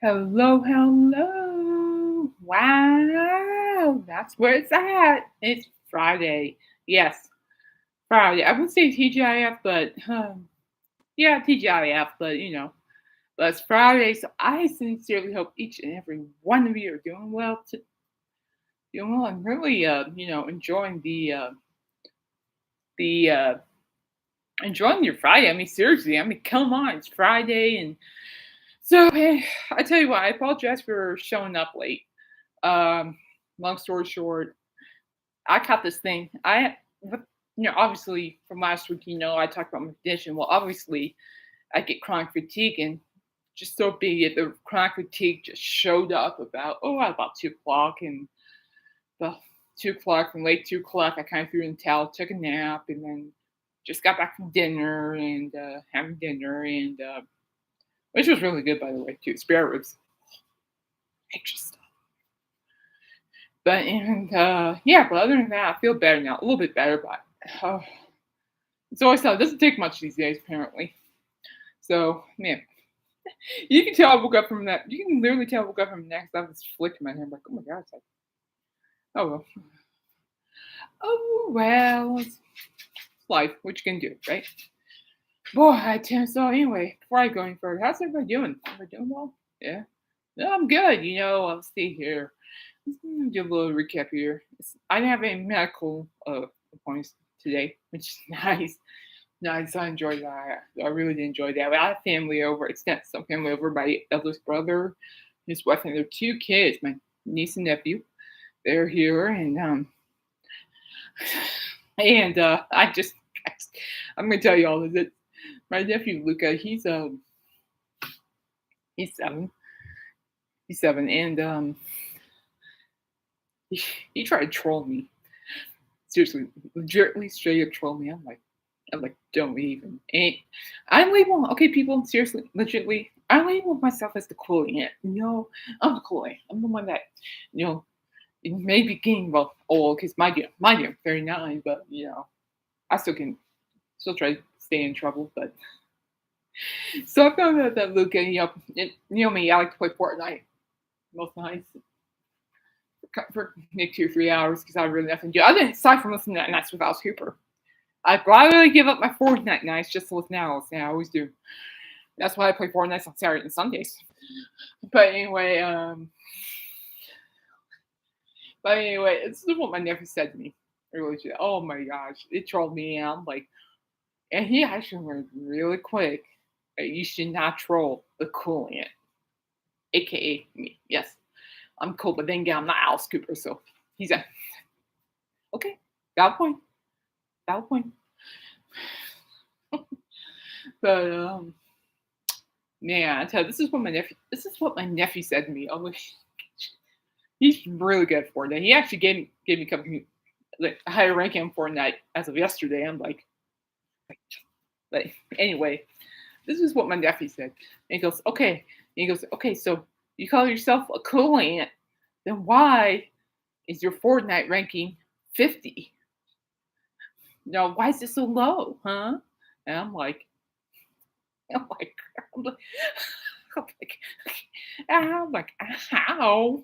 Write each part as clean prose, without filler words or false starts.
Hello, hello. Wow, that's where it's at. It's Friday. Yes, Friday. I would say TGIF, but yeah, TGIF, but but it's Friday, so I sincerely hope each and every one of you are doing well. Doing well. I'm really, enjoying the enjoying your Friday. I mean, seriously. I mean, come on, it's Friday, and so hey, I tell you what. I apologize for showing up late. Um, Long story short, I caught this thing. Obviously from last week, I talked about my condition. Well, obviously, I get chronic fatigue, and just so be it, the chronic fatigue just showed up about 2 o'clock, and the 2 o'clock and late 2 o'clock, I kind of threw in the towel, took a nap, and then just got back from dinner and having dinner, and which was really good, by the way, too. Spare ribs, anxious. But other than that, I feel better now, a little bit better, but uh, it's always tough. It doesn't take much these days, apparently. So, man, you can tell I woke up from that. You can literally tell I woke up from the next. I was flicking my hair. I'm like, oh my god, it's like, oh well, oh well, it's life. What you can do, right? Boy, I tell. So anyway, before I go any further, how's everybody doing? Everybody doing well? Yeah. No, I'm good. I'll stay here. Let's do a little recap here. I didn't have any medical appointments today, which is nice. Nice. I enjoyed that. I really did enjoy that. I had family over, some family over. My eldest brother, his wife, and their 2 kids, my niece and nephew. They're here, and I'm gonna tell you all of this. My nephew Luca, he's 7. He's 7, and he tried to troll me. Seriously, legitimately straight up troll me. I'm like, don't even. And I label, okay, people, seriously, legitimately, I label myself as the cool aunt. No, I'm the cool aunt. I'm the one that, you know, it may be getting old because mind you, I'm 39, but I still try to stay in trouble. But so I found out that Luca, me, I like to play Fortnite most nights for like 2 or 3 hours because I have really nothing to do. I didn't aside from listening to that Nights with Alice Cooper. I probably give up my Fortnite nights just to listen to Alice. Yeah, I always do. That's why I play Fortnite on Saturday and Sundays. But anyway, this is what my nephew said to me earlier today. Oh my gosh, it trolled me out. I'm like, and he actually learned really quick that you should not troll the cool aunt, aka me. Yes, I'm cool, but then again, I'm not Alice Cooper, so he's a okay. Got a point. Got a point. But man, I tell you, this is what my nephew said to me. Oh, he's really good at Fortnite. He actually gave me a couple like a higher ranking on Fortnite as of yesterday. I'm like anyway, this is what my nephew said. And he goes, okay. And he goes, okay, so you call yourself a cool aunt, then why is your Fortnite ranking 50? No, why is it so low, huh? And I'm like, I'm like, I'm like, I'm like, ow.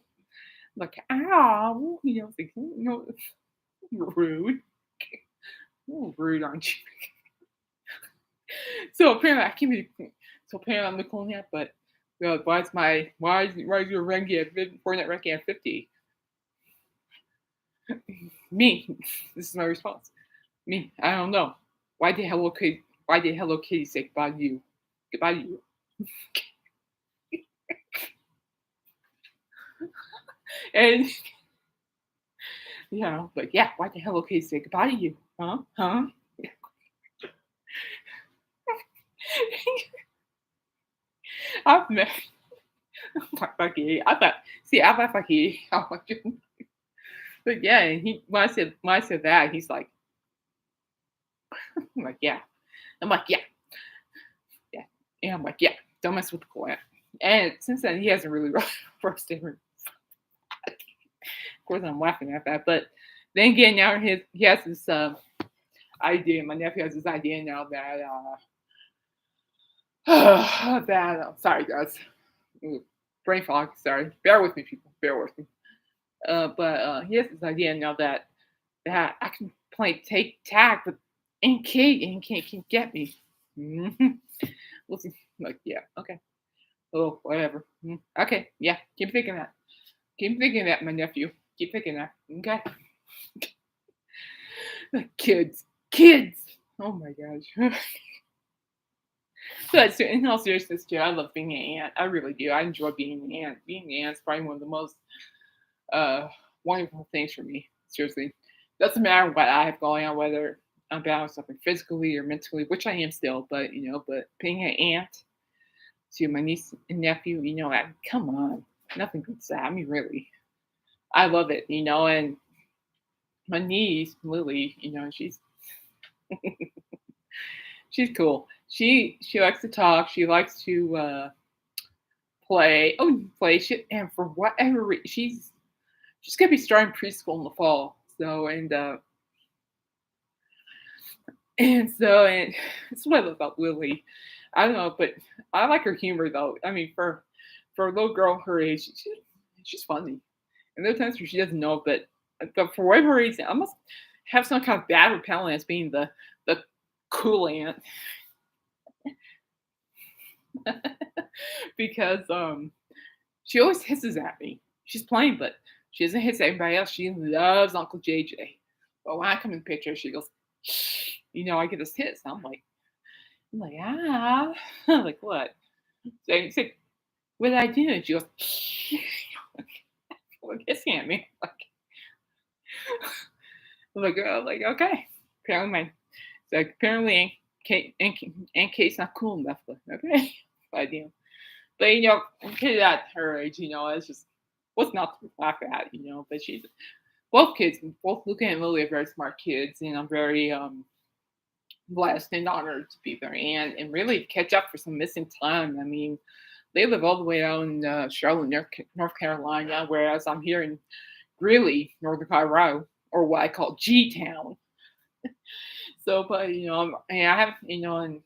I'm like, ow. Like, rude. Rude, aren't you? So apparently I'm the cool aunt, but why is your ranking at Fortnite ranking at 50? Me. This is my response. Me. I don't know. Why did Hello Kitty say goodbye to you? Goodbye to you. And like, yeah, why did Hello Kitty say goodbye to you? Huh? Huh? I've met I thought fucky. But yeah, and when I said that, he's like, I'm like, yeah. I'm like, yeah. Yeah. And I'm like, yeah, don't mess with the plant. And since then, he hasn't really roasted her. Of course, I'm laughing at that. But then again, now he has this idea. My nephew has this idea now that sorry guys, brain fog. Sorry, bear with me, people. Bear with me. But he has this idea now that I can play take tag with NK and NK can get me. Mhm. We'll see. Like, yeah, okay. Oh, whatever. Okay, yeah. Keep thinking that. Keep thinking that, my nephew. Keep thinking that. Okay. Kids. Kids. Oh my gosh. But so in all seriousness, too, I love being an aunt. I really do. I enjoy being an aunt. Being an aunt is probably one of the most uh, wonderful things for me. Seriously, doesn't matter what I have going on, whether I'm balanced something physically or mentally, which I am still. But but being an aunt to my niece and nephew, come on, nothing beats that. I mean, really, I love it. And my niece Lily, she's cool. She likes to talk. She likes to play shit, and for whatever reason, she's gonna be starting preschool in the fall. So and it's what I love about Lily. I don't know, but I like her humor though. I mean, for a little girl her age, she's funny. And there are times where she doesn't know, but for whatever reason, I must have some kind of bad repellent as being the cool aunt because she always hisses at me. She's playing, but she doesn't hiss at everybody else. She loves Uncle JJ. But when I come in the picture, she goes, I get this hiss. I'm like, I'm like, what? So I say, what did I do? And she goes, like hissing at me. I'm like, okay. Apparently Kate's not cool enough, but okay. But kid at her age, it's just what's not to laugh at, But she's both Luca and Lily are very smart kids, and I'm very blessed and honored to be their aunt and really catch up for some missing time. I mean, they live all the way out in Charlotte, North Carolina, whereas I'm here in Greeley, Northern Colorado, or what I call G Town. So, but I have and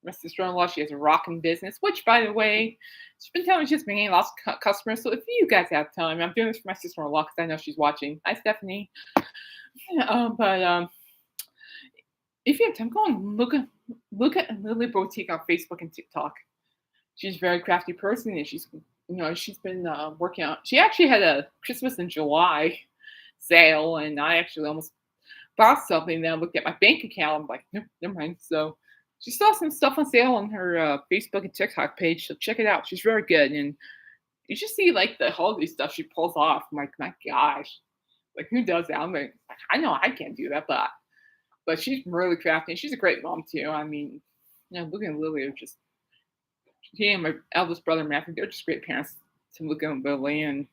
my sister-in-law, she has a rocking business, which, by the way, she's been telling me she's been getting lots of customers. So if you guys have time, I'm doing this for my sister-in-law because I know she's watching. Hi, Stephanie. But if you have time, go and look at Lily Boutique on Facebook and TikTok. She's a very crafty person, and she's been working on. She actually had a Christmas in July sale, and I actually almost bought something. Then I looked at my bank account. I'm like, nope, never mind. So she saw some stuff on sale on her Facebook and TikTok page. So check it out. She's very good, and you just see like the holiday stuff she pulls off. I'm like, my gosh, like who does that? I'm like, I know I can't do that, but she's really crafty. And she's a great mom too. I mean, Luca and Lily are just she and my eldest brother Matthew. They're just great parents to Luca and Lily, and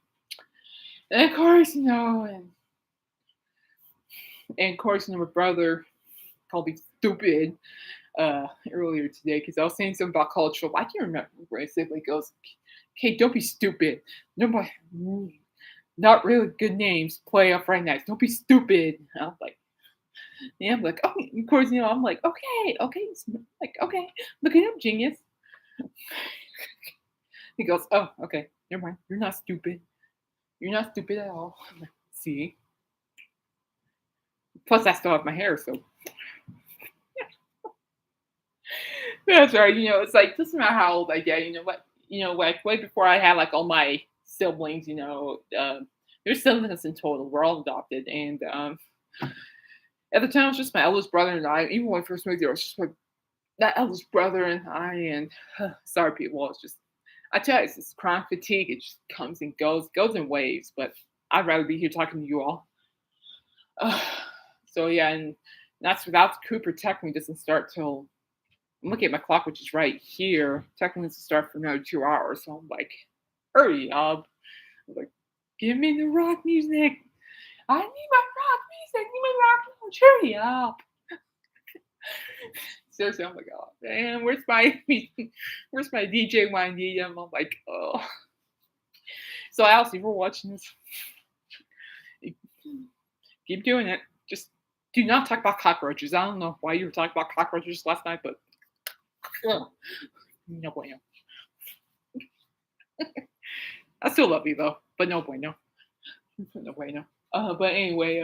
of course, and of course, my brother called me stupid earlier today because I was saying something about culture. I can't remember where I said like goes, "Okay, don't be stupid. Nobody, not really good names. Play off right next. Don't be stupid." And I'm like, yeah, I'm like, oh, of course, I'm like, okay, like, okay, look at him, genius. He goes, oh, okay, never mind. You're not stupid. You're not stupid at all. I'm like, see. Plus, I still have my hair, so that's right. It's like doesn't matter how old I get. Like way before I had like all my siblings. There's 7 of us in total. We're all adopted, and at the time it was just my eldest brother and I. Even when I first moved there, it was just like that eldest brother and I. And sorry, people, it's just I tell you, it's this chronic fatigue. It just comes and goes in waves. But I'd rather be here talking to you all. So yeah, and that's without the Cooper technically doesn't start till I'm looking at my clock, which is right here. Technically, it's to start for another 2 hours. So I'm like, hurry up. I'm like, give me the rock music. I need my rock music. I need my rock music. Hurry up. Seriously, I'm like, oh man, where's my DJ YD? I'm like, oh. So Alice, if we're watching this, keep doing it. Just do not talk about cockroaches. I don't know why you were talking about cockroaches last night, but no bueno. I still love you though, but no bueno. No bueno. But anyway,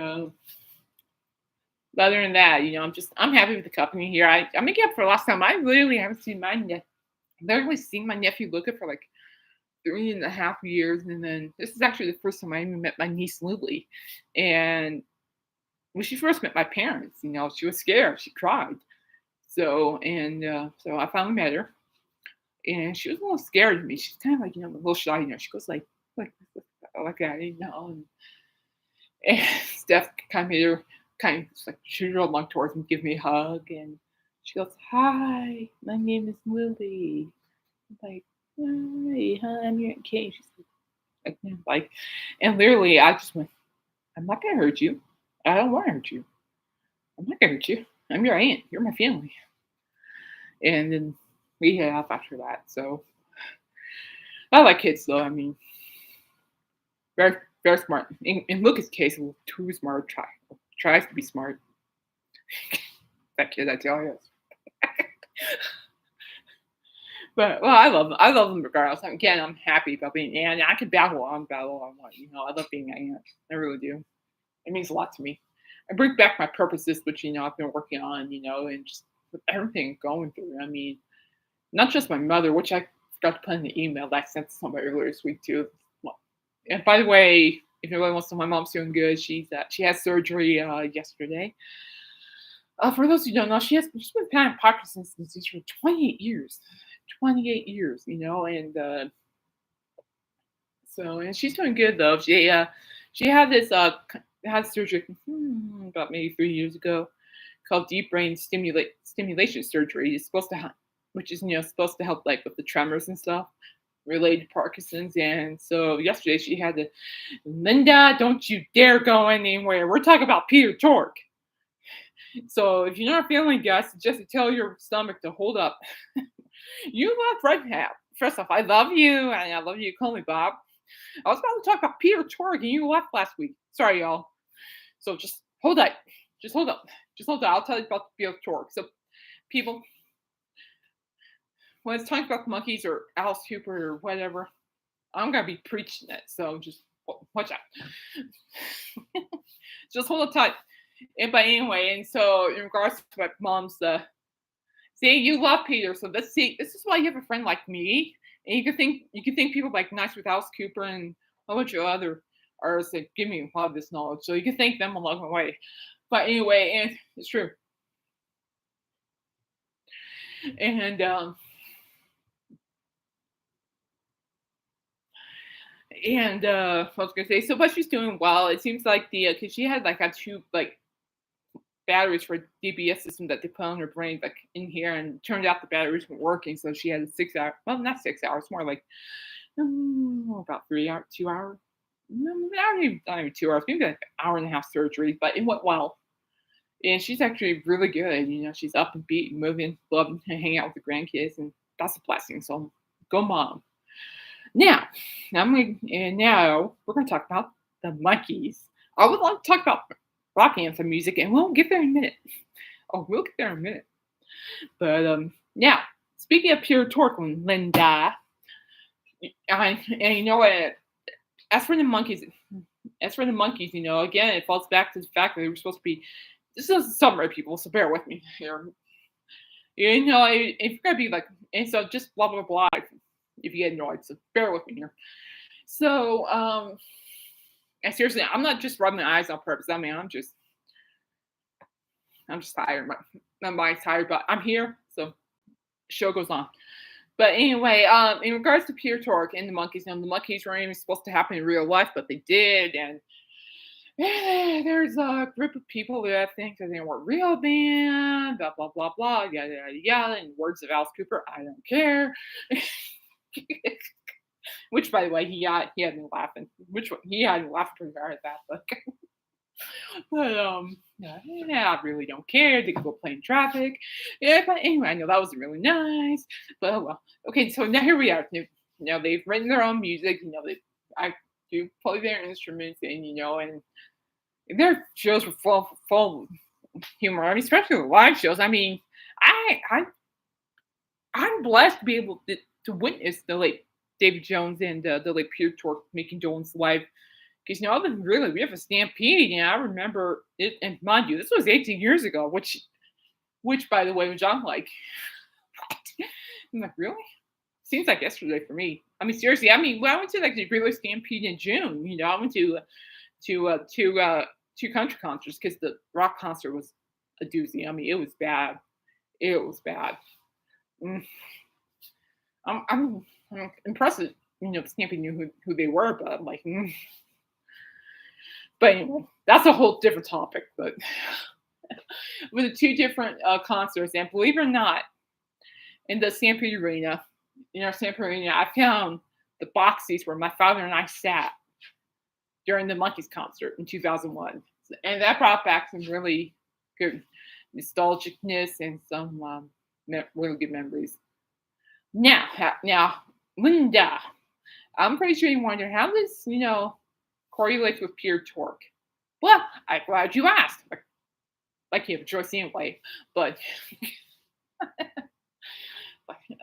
other than that, I'm happy with the company here. I'm making up for last time. I literally haven't seen my literally seen my nephew Luca for like 3.5 years, and then this is actually the first time I even met my niece Lily. And when she first met my parents, she was scared. She cried. So I finally met her, and she was a little scared of me. She's kind of like, a little shy. She goes like that, And Steph kind of made her kind of just like shoot her along towards me, give me a hug, and she goes, "Hi, my name is Lily." I'm like, "Hi, I'm your Aunt Kate." She's like, and literally, I just went, "I'm not gonna hurt you. I don't want to hurt you. I'm not gonna hurt you. I'm your aunt. You're my family." And then we have after that. So I like kids, though. I mean, very very smart. In Lucas' case, a little too smart. Tries to be smart. That kid, I tell you. But well, I love them. I love them regardless. Again, I'm happy about being an aunt. I can battle on battle on one. I love being an aunt. I really do. It means a lot to me. I bring back my purposes, which I've been working on. And just with everything going through. I mean, not just my mother, which I forgot to put in the email that I sent to somebody earlier this week too. And by the way, if anybody wants to know, my mom's doing good. She had surgery yesterday. For those who don't know, she's been having Parkinson's disease for 28 years. 28 years, and and she's doing good though. She had this had surgery about maybe 3 years ago called deep brain stimulation surgery. It's supposed to which is supposed to help like with the tremors and stuff related to Parkinson's. And so yesterday she had to, "Linda, don't you dare go anywhere. We're talking about Peter Tork. So if you're not feeling good, I suggest to tell your stomach to hold up." You left right now. First off, I love you, and I love you. Call me Bob. I was about to talk about Peter Tork, and you left last week. Sorry, y'all. So just hold up. Just hold up. Just hold up. I'll tell you about Peter Tork. So, people, when it's talking about the monkeys or Alice Cooper or whatever, I'm gonna be preaching it. So just watch out. Just hold up tight. But anyway, and so in regards to my mom's see, you love Peter, so let's see. This is why you have a friend like me, and you can think people like Nice with Alice Cooper and a bunch of other artists that give me a lot of this knowledge. So you can thank them along the way. But anyway, and it's true. And what I was gonna say, so but she's doing well. It seems like because she had like had two like batteries for DBS system that they put on her brain like in here, and it turned out the batteries weren't working, so she had a 6 hour, well, not 6 hours, more like about 3 hours, 2 hours, no, not even 2 hours, maybe like an hour and a half surgery, but it went well. And she's actually really good. She's up and beat, moving, loving to hang out with the grandkids, and that's a blessing. So go mom. Now now we're gonna talk about the monkeys. I would like to talk about rock anthem music, and we'll get there in a minute. Oh, we'll get there in a minute. But now, speaking of Pure Torque, Linda, and you know what? As for the monkeys, again, it falls back to the fact that they were supposed to be. This is summary, people, so bear with me here. If you're gonna be like, and so just blah blah blah. If you get annoyed, so bear with me here. So, and seriously, I'm not just rubbing my eyes on purpose. I mean, I'm just tired. My mind's tired, but I'm here, so the show goes on. But anyway, in regards to Pure Torque and the monkeys, the monkeys weren't even supposed to happen in real life, but they did, and there's a group of people that think that they weren't real band, blah blah blah blah, yada yada yada. In words of Alice Cooper, I don't care. Which, by the way, he had me laughing. He had me laughing pretty hard at that. But yeah, I really don't care. They can go play in traffic. Yeah, but anyway, I know that wasn't really nice. But oh well. Okay, so now here we are. They've written their own music. I do play their instruments, and their shows were full of humor. I mean, especially the live shows. I mean, I'm blessed to be able to witness the David Jones and the like Pure Torque making Dolan's live. Because other than really, we have a stampede. I remember it, and mind you, this was 18 years ago, which by the way, which I'm like, I'm like, really? Seems like yesterday for me. I mean, seriously. I mean, well, I went to like the Relay Stampede in June. I went to two country concerts because the rock concert was a doozy. I mean, it was bad. It was bad. Mm. I'm impressed that Stampede knew who they were, but I'm like, but anyway, that's a whole different topic. But with the two different concerts, and believe it or not, in the Stampede Arena, in our Stampede Arena, I found the box seats where my father and I sat during the Monkees concert in 2001, and that brought back some really good nostalgicness and some really good memories. Now, Linda, I'm pretty sure you wonder how this, correlates with Pure Torque. Well, I'm glad you asked. Like you have a choice anyway, but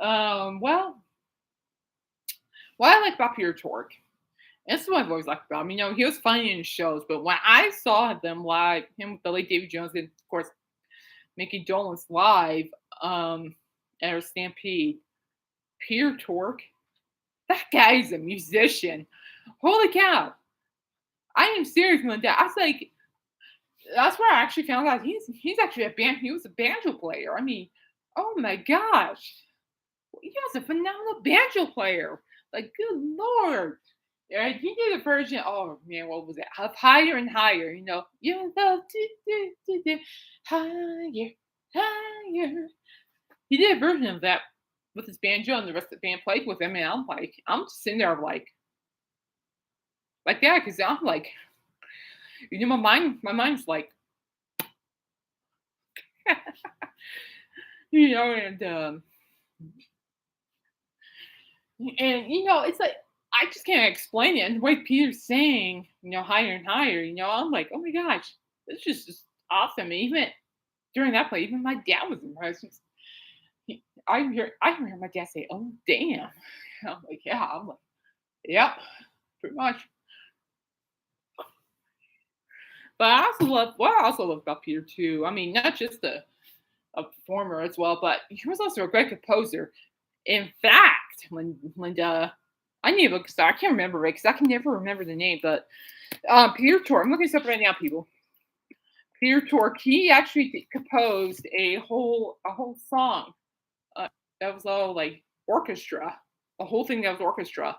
well, what I like about Pure Torque, and this is what I've always liked about him. He was funny in his shows, but when I saw them live, him with the late David Jones, and of course, Mickey Dolenz live at our Stampede, Pure Torque, that guy is a musician. Holy cow. I am serious, Linda. I was like, that's where I actually found out he's actually he was a banjo player. I mean, oh my gosh. He was a phenomenal banjo player. Like, good Lord. Yeah, he did a version, oh man, what was it? Of Higher and Higher, You love higher, higher. He did a version of that with his banjo, and the rest of the band played with him, and I'm just sitting there like that, because I'm like, my mind's like, and it's like I just can't explain it. And the way Peter's saying, higher and higher, I'm like, oh my gosh, this is just awesome. And even during that play, even my dad was impressed. I hear my dad say, "Oh damn!" I'm like, yeah. I'm like, yep, pretty much. But I also love about Peter too. I mean, not just a performer as well, but he was also a great composer. In fact, when I need to look. I can't remember it because I can never remember the name. But Peter Tork, I'm looking this up right now, people. Peter Tork, he actually composed a whole song that was all like orchestra, a whole thing that was orchestra.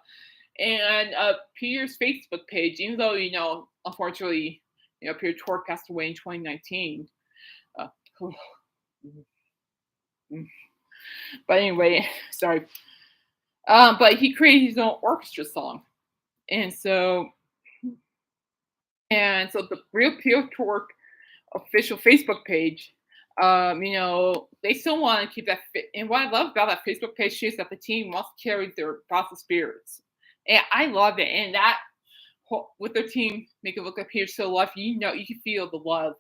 And Peter's Facebook page, even though unfortunately, Peter Tork passed away in 2019. But anyway, sorry. But he created his own orchestra song, and so the real Peter Tork official Facebook page, they still want to keep that fit. And what I love about that Facebook page is that the team wants to carry their positive spirits, and I love it. And that with their team make it look like Peter's so lucky, you can feel the love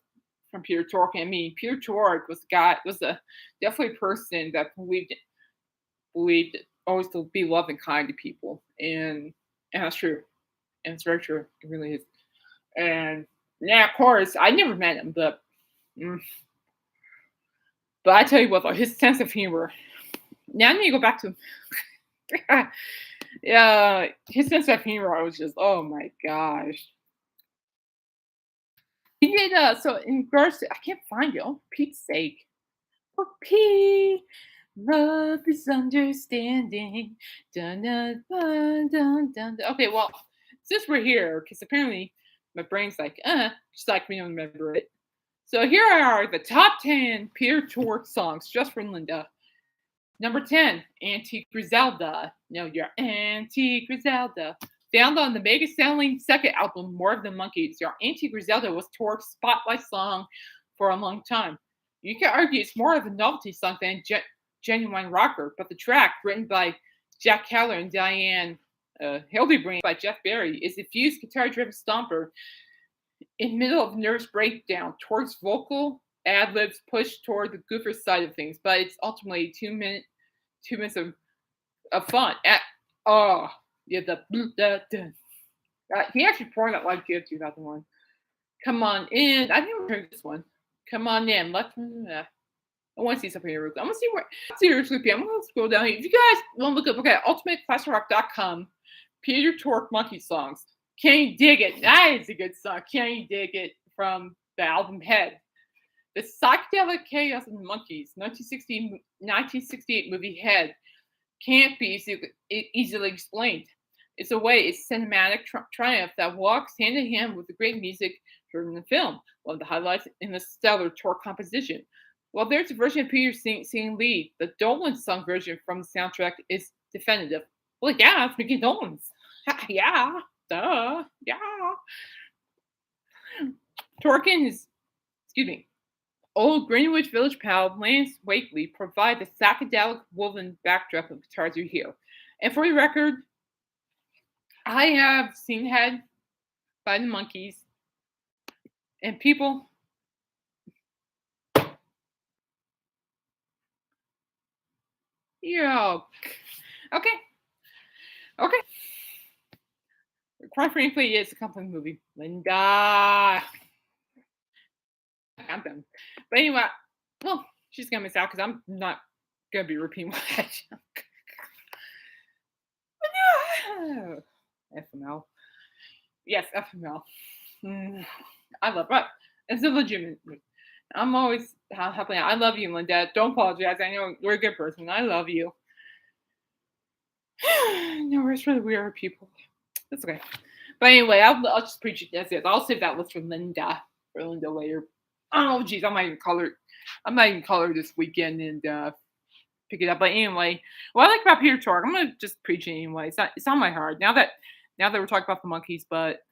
from Peter Tork. I mean, Peter Tork was definitely a person that believed always to be loved and kind to people, and that's true, and it's very true. It really is. And yeah, of course, I never met him, but I tell you what, though, his sense of humor. Now I need to go back to yeah, his sense of humor. I was just, oh my gosh. He did so in regards to, I can't find it. Oh, Pete's sake. For Pete, love is understanding. Dun, dun, dun, dun, dun. Okay, well, since we're here, because apparently my brain's like, just like we don't remember it. So here are the top 10 Peter Tork songs just for Linda. Number 10, Auntie Griselda. No, your Auntie Griselda. Found on the mega-selling second album, More of the Monkees, your Auntie Griselda was Tork's spotlight song for a long time. You can argue it's more of a novelty song than genuine rocker, but the track, written by Jack Keller and Diane Hildebrand by Jeff Berry, is a fused guitar-driven stomper in the middle of nervous breakdown. Tork's vocal ad-libs push toward the goofier side of things, but it's ultimately 2 minutes of fun. Oh, yeah, the he actually performed that live too, 2001. Come on in. I think we heard this one. Come on in. I want to see something here real quick. I'm gonna see where seriously, I'm gonna scroll down here. If you guys want to look up, okay, ultimateclassicrock.com, Peter Tork Monkey Songs. Can you dig it? That is a good song. Can you dig it from the album Head? The psychedelic chaos of the monkeys, 1968 movie Head, can't be easily explained. It's a way, it's cinematic triumph that walks hand in hand with the great music heard in the film. One of the highlights in the stellar Torque composition. Well, there's a version of Peter singing lead. The Dolan song version from the soundtrack is definitive. Well, yeah, it's Mickey Dolan's. Yeah, duh, yeah. Torkin is, excuse me, old Greenwich Village pal Lance Wakely provide the psychedelic woven backdrop of guitars you hear. And for the record, I have seen Head by the Monkees, and people. Yeah. Okay. Okay. Quite frankly, it's a complete movie. Linda. Anthem. But anyway, well, she's gonna miss out because I'm not gonna be repeating what I FML. Yes, FML. I love it. It's a legitimate. I'm always happy. I love you, Linda. Don't apologize. I know you're a good person. I love you. No, it's really weird people. That's okay. But anyway, I'll just preach it. That's it. I'll save that list for Linda later. Oh, geez, I might even call her this weekend and pick it up. But anyway, what I like about Peter Tork, I'm gonna just preach it anyway. It's on my heart now that we're talking about the Monkees, but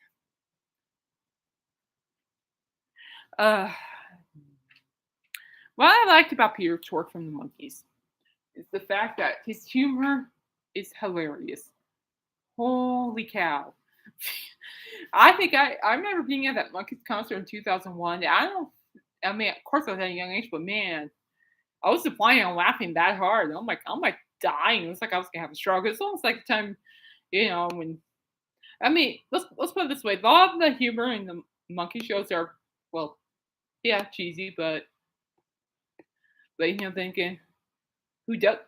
what I liked about Peter Tork from the Monkees is the fact that his humor is hilarious. Holy cow. I think I remember being at that Monkees concert in 2001. I mean, of course I was at a young age, but man, I was planning on laughing that hard. I'm like dying. It was like I was gonna have a stroke. It's almost like the time, when I mean, let's put it this way. A lot of the humor in the monkey shows are, well, yeah, cheesy, but thinking who does?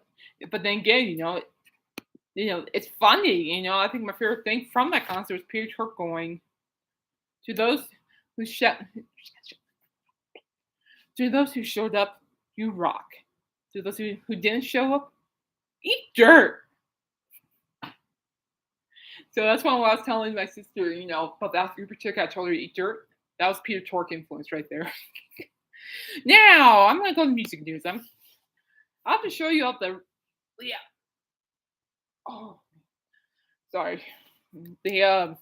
But then again, it's funny. I think my favorite thing from that concert was Peter Tork going to those who showed up, you rock. To those who didn't show up, eat dirt. So that's why I was telling my sister, about that group particular, I told her to eat dirt. That was Peter Tork influence right there. Now I'm gonna go to music news. I'll have to show you yeah. Oh, sorry. The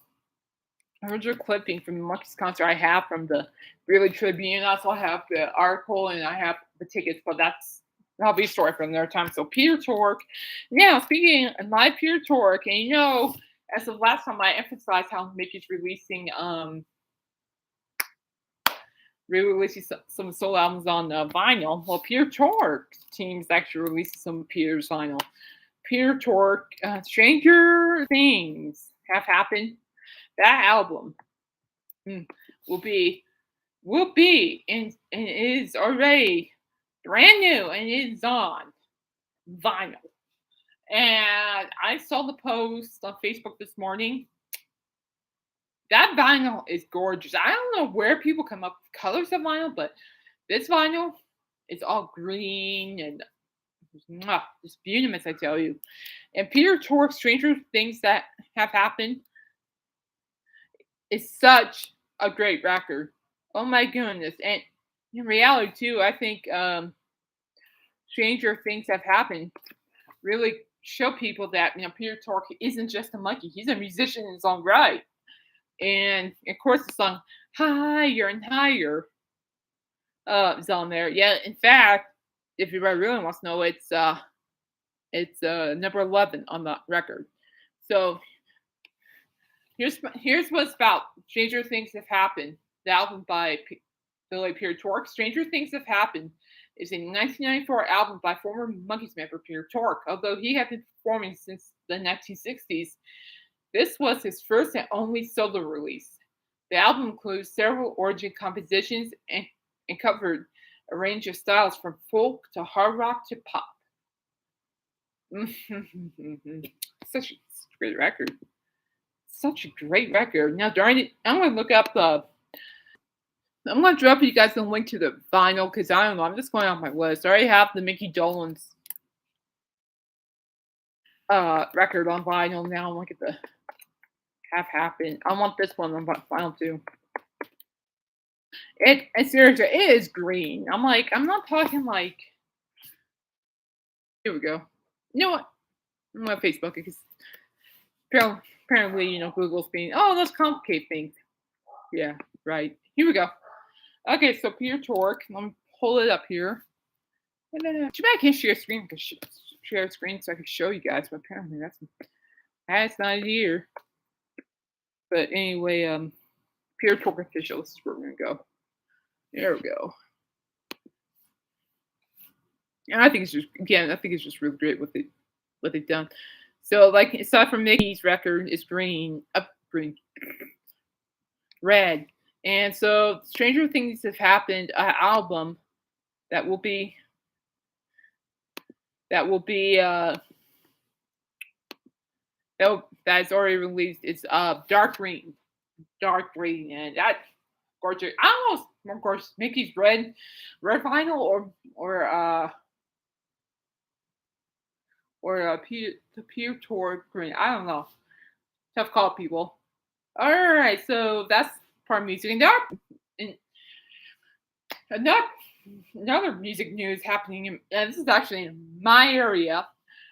original clipping from the Monkees concert I have from the Greeley Tribune. I also have the article and I have the tickets, but that'll be a story for another time. So Peter Tork. Now speaking of my Peter Tork, and as of last time I emphasized how Mickey's releasing some solo albums on vinyl. Well, Peter Tork team's actually releasing some of Peter's vinyl. Peter Tork, Stranger Things Have Happened. That album will be and it is already brand new and it is on vinyl. And I saw the post on Facebook this morning. That vinyl is gorgeous. I don't know where people come up with colors of vinyl, but this vinyl is all green and just beautiful, I tell you. And Peter Tork's Stranger Things That Have Happened is such a great record. Oh my goodness. And in reality too, I think Stranger Things Have Happened really show people that Peter Tork isn't just a monkey. He's a musician in his own right. And of course the song Higher and Higher is on there. Yeah, in fact, if you really want to know, it's number 11 on the record. So here's what's about Stranger Things Have Happened, the album by Peter Tork. Stranger Things Have Happened is a 1994 album by former Monkees member Peter Tork. Although he had been performing since the 1960s, this was his first and only solo release. The album includes several origin compositions and covered a range of styles from folk to hard rock to pop. Such a great record. Such a great record. Now, during it, I'm going to look up the. I'm going to drop you guys a link to the vinyl because I don't know. I'm just going off my list. I already have the Mickey Dolenz record on vinyl. Now I'm looking at the Have Happened. I want this one on vinyl too. And seriously, it is green. I'm not talking like. Here we go. You know what? I'm on Facebook because apparently, Google's being, oh, let's complicate things. Yeah, right. Here we go. Okay, so Peter Tork. Let me pull it up here. Too bad I can't share screen. I can share screen so I can show you guys, but apparently that's not here. But anyway, Peter Tork official. This is where we're gonna go. There we go. And I think it's just really great what they've done. So like aside from Mickey's record is green, red. And so Stranger Things Have Happened album that is already released. It's dark green, and that gorgeous. I don't know, of course, Mickey's red vinyl or Peter Tork green. I don't know. Tough call, people. All right, so that's part of music, and another music news happening. And this is actually in my area.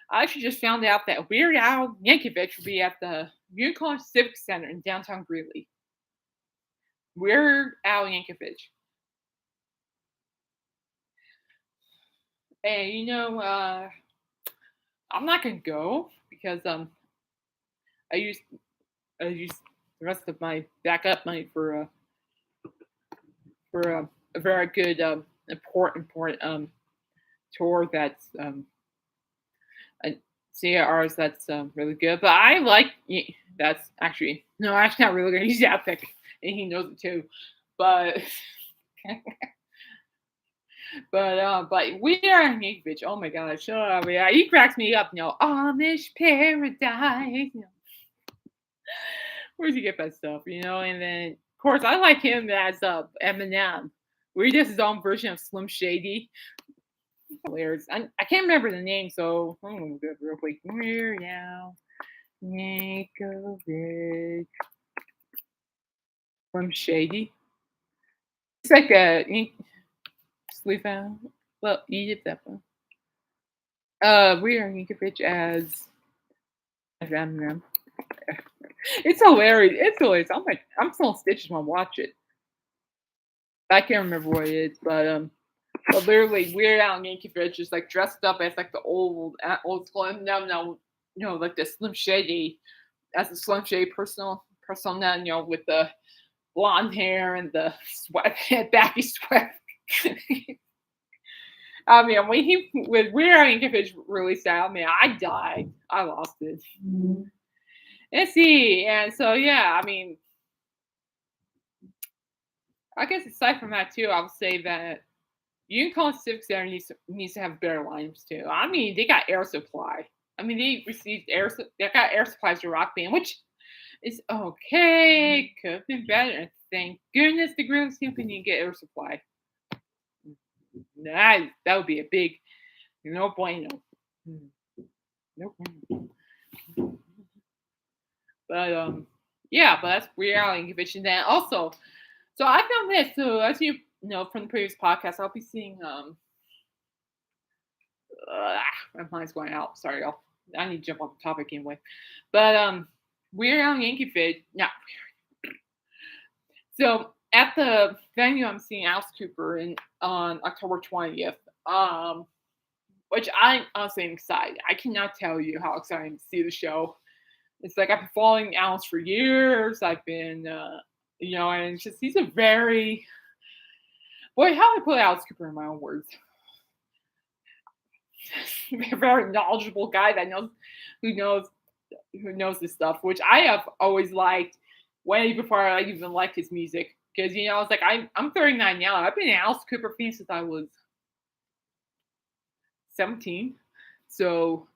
I actually just found out that Weird Al Yankovic will be at the Unicorn Civic Center in downtown Greeley. Weird Al Yankovic. And I'm not gonna go because I used the rest of my backup money for a very good important tour that's a CRs that's really good. But I like that's actually not really good. He's epic and he knows it too. But but we are Yankovic. Oh my gosh, shut up! Yeah, he cracks me up. Amish paradise. Where does he get that stuff? And then of course I like him as Eminem, where he does his own version of Slim Shady. Hilarious. I can't remember the name, so I'm gonna go real quick. Weird Al Yankovic. Slim Shady. It's like a sleep out. Well, Egypt that one. We are Yankovic as Eminem. It's hilarious. I'm still in stitches when I watch it. I can't remember what it is, but literally Weird Al Yankovic is like dressed up as like the old school. No, like the Slim Shady, as the Slim Shady persona, with the blonde hair and the baggy sweat. I mean, with Weird Al Yankovic released that, I died. I lost it. Mm-hmm. Let's see, and so yeah, I mean, I guess aside from that too, I would say that Unicorn Civic Center needs to have better lineups too. I mean, they got Air Supply. I mean, they got Air Supply as a rock band, which is okay. Could have been better. Thank goodness the Grand Symphony get Air Supply. That would be a big no bueno. No bueno. But yeah, but that's Weird Al Yankovic. And then also, so I found this. So as you know from the previous podcast, I'll be seeing my mind's going out. Sorry, y'all. I need to jump off the topic anyway. But Weird Al Yankovic. Now, so at the venue, I'm seeing Alice Cooper on October 20th. Which I'm honestly excited. I cannot tell you how excited I am to see the show. It's like I've been following Alice for years. I've been, and it's just he's a very boy. How do I put Alice Cooper in my own words? a very knowledgeable guy that knows who knows who knows this stuff, which I have always liked way before I even liked his music. Because I was like, I'm 39 now. I've been an Alice Cooper fan since I was 17. So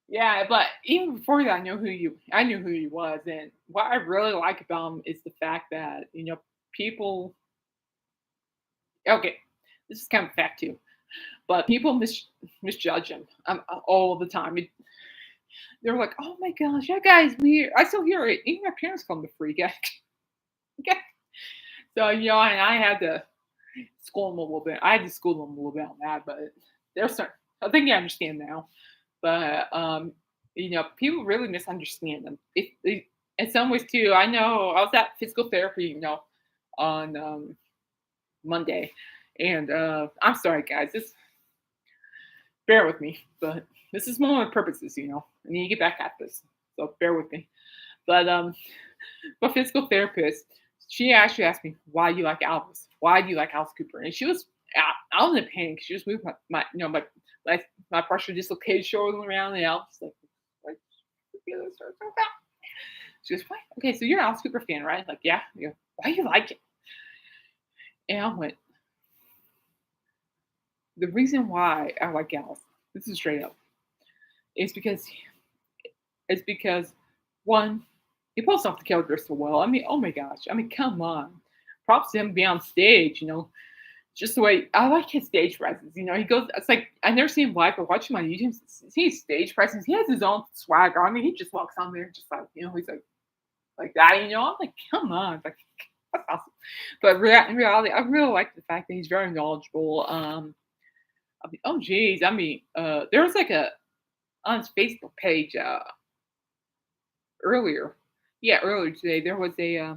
yeah, but even before that, I knew who he was, and what I really like about him is the fact that people. Okay, this is kind of a fact too, but people misjudge him all the time. They're like, "Oh my gosh, that guy's weird." I still hear it. Even my parents call him the freak. Okay. So and I had to school him a little bit. I had to school him a little bit on that, but they're starting. I think I understand now. But people really misunderstand them. In some ways too. I know I was at physical therapy, on Monday, and I'm sorry, guys. Just bear with me, but this is one of the purposes. I need to get back at this, so bear with me. But physical therapist, she actually asked me, "Why do you like Elvis? Why do you like Alice Cooper?" And she was I was in pain because she was moving my partial dislocated shoulder around, and I was like, she goes, "What? Okay, so you're an Alice Cooper fan, right?" Like, yeah. Why do you like it? And I went, the reason why I like Alice, this is straight up, is because one, he pulls off the character so well. I mean, oh my gosh. I mean, come on. Props to him being on stage, just the way I like his stage presence. He goes, it's like I never seen him live, but watch him on YouTube. See his stage presence. He has his own swagger. I mean, he just walks on there just like, he's like that, I'm like, come on. It's like, that's awesome. But in reality, I really like the fact that he's very knowledgeable. I mean, oh geez, I mean, there was like on his Facebook page earlier, yeah, earlier today, there was a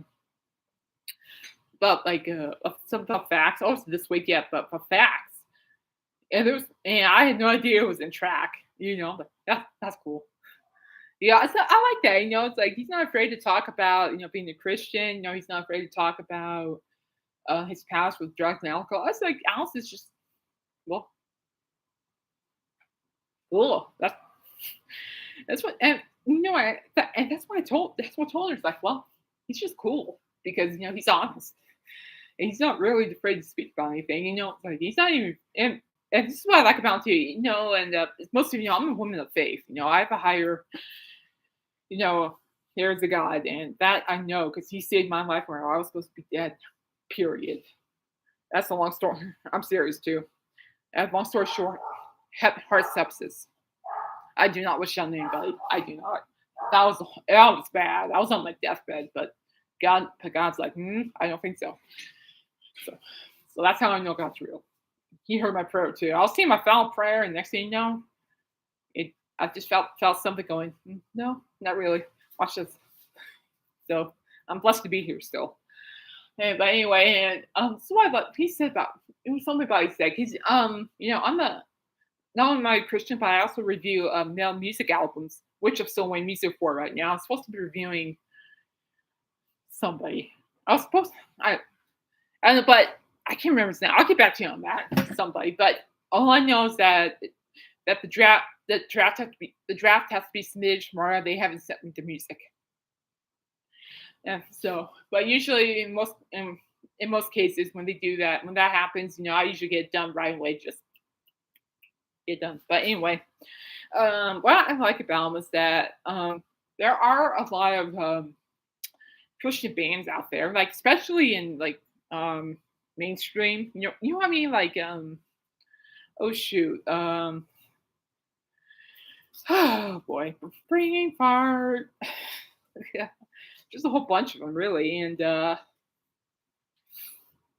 about like some about facts. Also this week, yeah, but facts. And I had no idea it was in track. But that's cool. Yeah, I like that. It's like he's not afraid to talk about being a Christian. He's not afraid to talk about his past with drugs and alcohol. It's like Alice is just well, cool. That's what, and and that's what I told her. It's like, well, he's just cool because he's honest and he's not really afraid to speak about anything. Like he's not even and this is what I like about him too. And most of I'm a woman of faith. I have a higher, there's a God, and that I know because He saved my life where I was supposed to be dead. Period. That's a long story. I'm serious too. And long story short, heart sepsis. I do not wish on anybody. I do not. That was bad. I was on my deathbed, but God's like, I don't think so. So that's how I know God's real. He heard my prayer too. I was saying my final prayer, and next thing you know, I just felt something going. No, not really. Watch this. So I'm blessed to be here still. But anyway, and so he said about it was something about he said he's I'm a not only am I a Christian, but I also review male music albums, which I'm still in music for right now. I'm supposed to be reviewing somebody. I was supposed I don't know, but I can't remember his name. I'll get back to you on that. Somebody, but all I know is that the draft has to be submitted tomorrow. They haven't sent me the music. Yeah. So, but usually in most cases when they do that, when that happens, I usually get it done right away. Just get done. But anyway, what I like about them is that there are a lot of Christian bands out there, like especially in like mainstream. You know what I mean? Like oh shoot, oh boy, bringing fart. Yeah, just a whole bunch of them really, and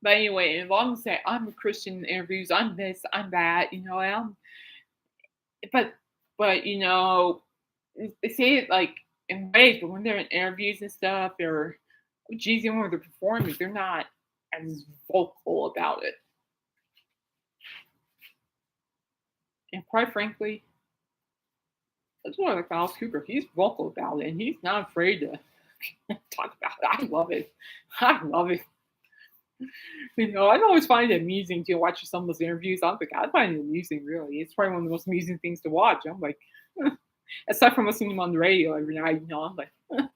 but anyway, and long as say I'm a Christian in interviews, I'm this, I'm that, but they say it like in ways, but when they're in interviews and stuff, or geez, even when they're performing, they're not as vocal about it. And quite frankly, that's what I like about Alice Cooper. He's vocal about it, and he's not afraid to talk about it. I love it. I love it. I always find it amusing to watch some of those interviews. I'm like, I find it amusing, really. It's probably one of the most amusing things to watch. I'm like, aside from listening to him on the radio every night, I'm like, like,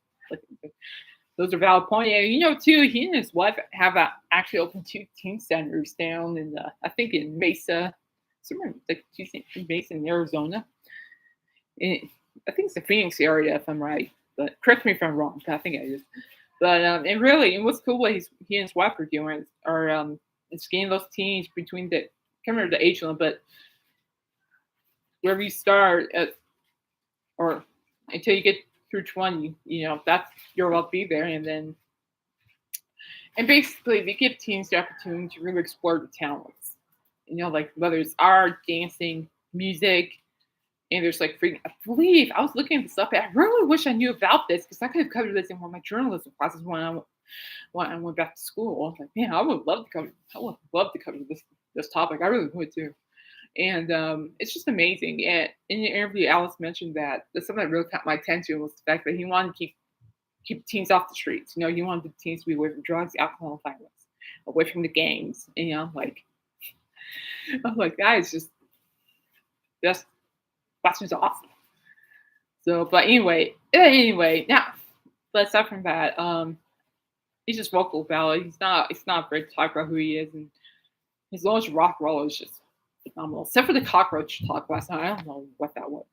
those are valid points. And too, he and his wife have actually opened two teen centers down in, I think in Mesa, somewhere like Mesa in Arizona. And I think it's the Phoenix area, if I'm right. But correct me if I'm wrong. I think it is. But and really, and what's cool what he and his wife are doing are it's getting those teens between the I can't remember the age limit, but wherever you start at or until you get through 20, that's you're allowed to be there, and basically they give teens the opportunity to really explore the talents. Like whether it's art, dancing, music, and there's like freaking, I believe I was looking this up. And I really wish I knew about this because I could have covered this in one of my journalism classes when I went back to school. I was like, man, I would love to cover this topic. I really would too. And it's just amazing. And in the interview, Alice mentioned that something that really caught my attention was the fact that he wanted to keep teens off the streets. He wanted the teens to be away from drugs, alcohol, and violence, away from the gangs. And I'm like, that is just that's just awesome. So, but anyway, now but aside from that, he's just vocal about it. It's not afraid to talk about who he is, and his knowledge of rock and roll is just phenomenal. Except for the cockroach talk last night, I don't know what that was.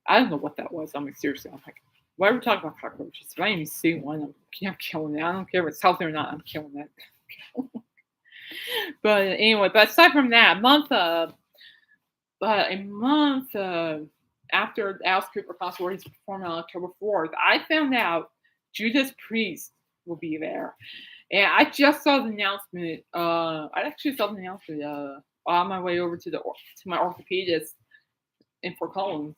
I don't know what that was. I'm like, seriously, I'm like, why are we talking about cockroaches? If I even see one, I'm killing it. I don't care if it's healthy or not. I'm killing it. But anyway, but aside from that, a month after the Alice Cooper concert where he's performing on October 4th, I found out Judas Priest will be there. And I just saw the announcement. I actually saw the announcement on my way over to my orthopedist in Fort Collins,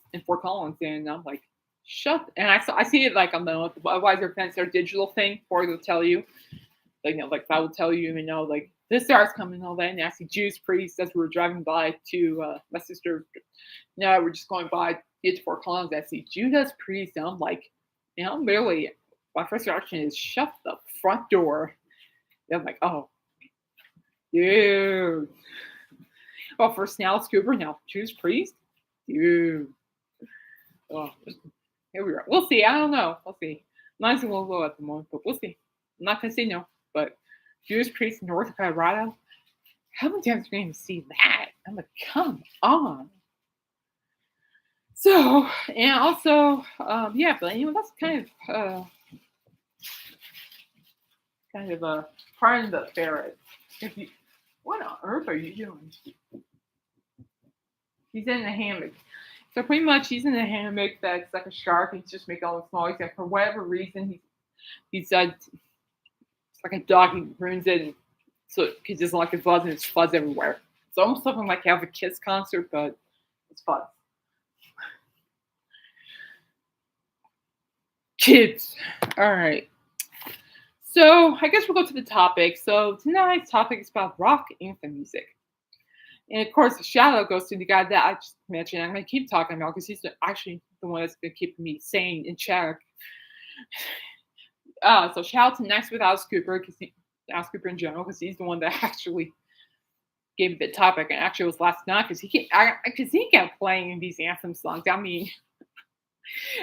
and I'm like, shut. And I see it like on the Budweiser fence, their digital thing, where they'll tell you, like that will tell you, like this star's coming all that. And I see Judas Priest as we were driving by to my sister. We're just going by to get to Fort Collins. I see Judas Priest, and I'm like, I'm literally, my first reaction is shut the front door. And I'm like, oh, dude. Oh, first Alice Cooper, now Judas Priest, dude. Oh, here we are. We'll see. I don't know. We'll see. Mine's a little low at the moment, but we'll see. I'm not gonna say no, but Judas Priest, North Colorado. How many times are we going to see that? I'm like, come on. So, and also, but that's kind of a part of the ferret. What on earth are you doing? He's in a hammock. So pretty much, he's in a hammock that's like a shark. He's just making all this noise, and for whatever reason, he's it's like a dog. He ruins it, and so he doesn't like the fuzz, and it's fuzz everywhere. It's almost something like you have a Kiss concert, but it's fuzz. Kids. All right. So I guess we'll go to the topic. So tonight's topic is about rock anthem music. And of course, the shout out goes to the guy that I just mentioned. I'm going to keep talking about because he's actually the one that's going to keep me sane in check. So shout out to Next with Alice Cooper, Alice Cooper in general, because he's the one that actually gave me the topic. And actually, it was last night because he kept playing these anthem songs. I mean,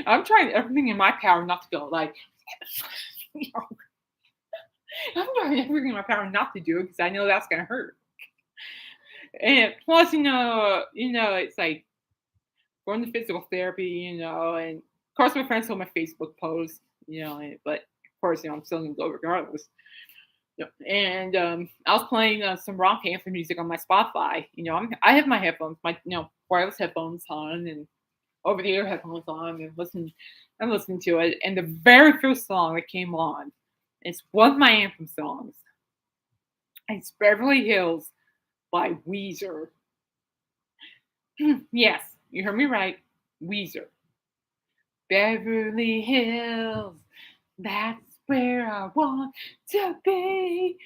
I'm trying everything in my power not to go like, I'm trying everything in my power not to do it because I know that's going to hurt. And plus, it's like going to physical therapy, and of course my friends saw my Facebook post, but of course, I'm still gonna go regardless. And I was playing some rock anthem music on my Spotify. I have my headphones, my wireless headphones on, and over-the-ear headphones on, and I'm listening to it. And the very first song that came on, it's one of my anthem songs. It's Beverly Hills by Weezer. Yes, you heard me right. Weezer. Beverly Hills, that's where I want to be.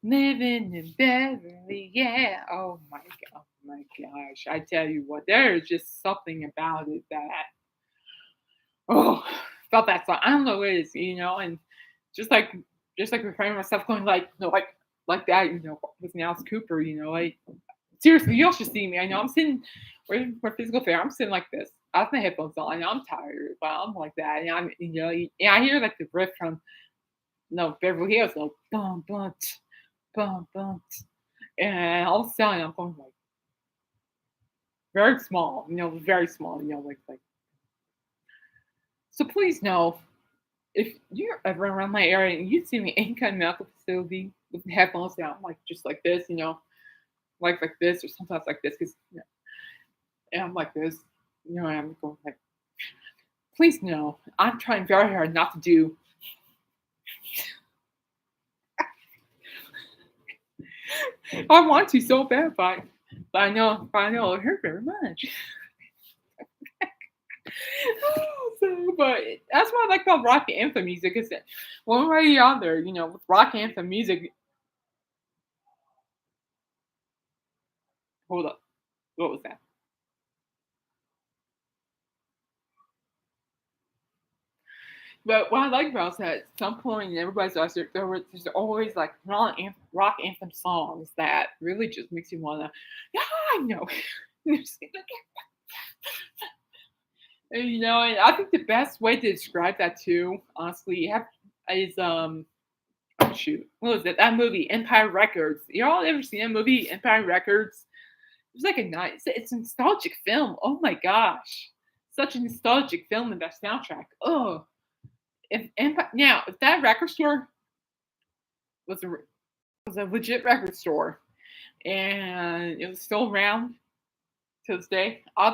Living in Beverly, yeah. Oh my gosh. I tell you what, there is just something about it that, about that song. I don't know what it is, and just like refraining myself going like that, with Alice Cooper, like seriously, you all should see me. I know I'm sitting waiting for physical therapy. I'm sitting like this. I have my headphones on. I know I'm tired, but I'm like that. And I'm, I hear like the riff from no Beverly Hills, so bum bum bum bum, and all of a sudden I'm going like very small, like. So please know if you're ever around my area and you see me in any kind of medical facility with headphones down, like just like this, like this, or sometimes like this, because and I'm like this, and I'm going like, please know, I'm trying very hard not to do. I want to so bad, but I know it hurt very much. But that's what I like about rock anthem music is that one way or the other, with rock anthem music. Hold up, what was that? But what I like about is that at some point in everybody's life, there's always like rock anthem songs that really just makes you wanna, yeah, I know. And I think the best way to describe that too, honestly, is oh shoot, what was it? That movie Empire Records. Y'all ever seen that movie Empire Records? It was like it's a nostalgic film. Oh my gosh, such a nostalgic film in that soundtrack. Oh, if that record store was a legit record store and it was still around to this day, I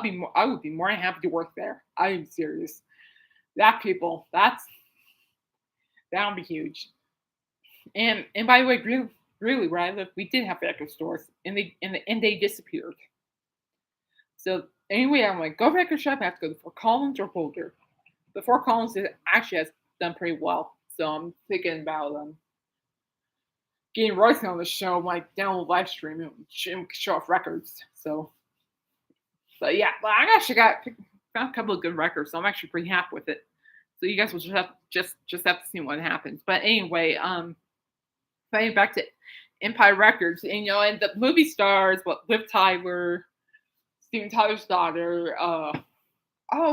would be more than happy to work there. I am serious. That would be huge. And by the way, really, where I live, we did have record stores, and they disappeared. So anyway, I'm like, go record shop. I have to go to Fort Collins or Boulder. The Fort Collins actually has done pretty well. So I'm thinking about getting Royce on the show, like download live stream and show off records. So, but yeah, but I actually found a couple of good records, so I'm actually pretty happy with it. So you guys will just have to see what happens. But anyway, getting back to Empire Records, and the movie stars, Liv Tyler, Steven Tyler's daughter. Oh,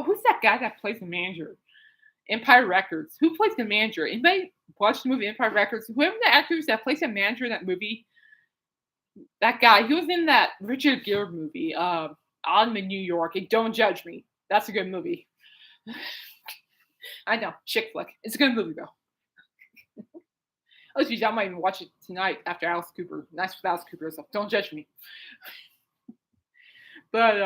who's that guy that plays the manager? Empire Records. Who plays the manager? Anybody watch the movie Empire Records? Whoever the actors that plays the manager in that movie, that guy, he was in that Richard Gere movie, I'm in New York. And Don't Judge Me. That's a good movie. I know, chick flick. It's a good movie though. Oh, geez, I might even watch it tonight after Alice Cooper. Nice with Alice Cooper, so don't judge me. But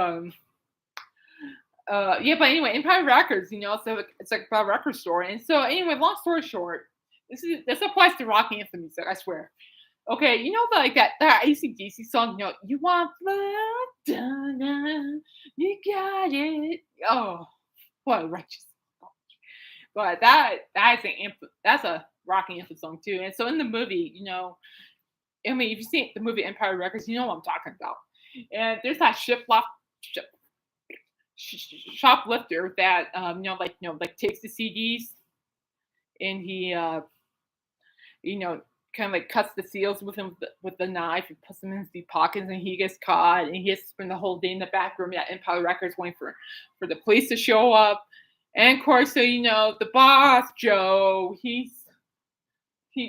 yeah, but anyway, Empire Records, so it's like a record store. And so anyway, long story short, this applies to rock anthem music, I swear. Okay, like that AC/DC song, you want blood, dun, you got it. Oh, what a righteous. But that's a rock anthem song too. And so in the movie, I mean, if you see the movie Empire Records, you know what I'm talking about. And there's that shoplifter that like takes the CDs and he kind of like cuts the seals with the knife and puts them in his deep pockets, and he gets caught and he has to spend the whole day in the back room at Empire Records waiting for the police to show up. And of course, so the boss Joe, he's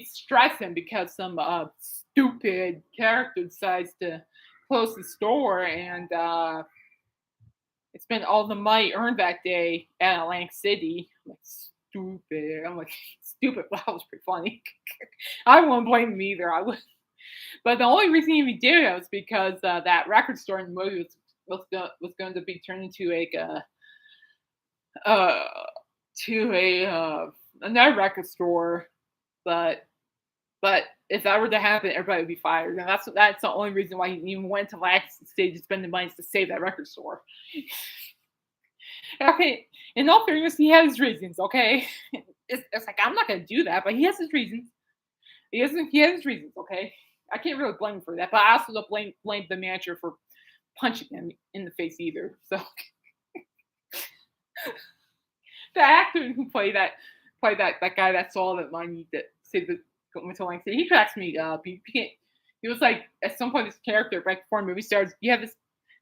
stressing because some stupid character decides to close the store and spend all the money earned that day at Atlantic City. I'm like, stupid. I'm like, stupid, but that was pretty funny. I wouldn't blame him either. I would, but the only reason he even did it was because that record store in the movie was going to be turned into uh another record store, but if that were to happen, everybody would be fired, and that's the only reason why he even went to last stage to spend the money to save that record store. Okay, in all fairness, he has his reasons. Okay, it's like I'm not gonna do that, but he has his reasons. He has his reasons. Okay, I can't really blame him for that, but I also don't blame the manager for punching him in the face either. So the actor who played play that guy that saw that line that said the mental line. He cracks me up. He can't. He was like at some point this character right before the movie starts. You have this.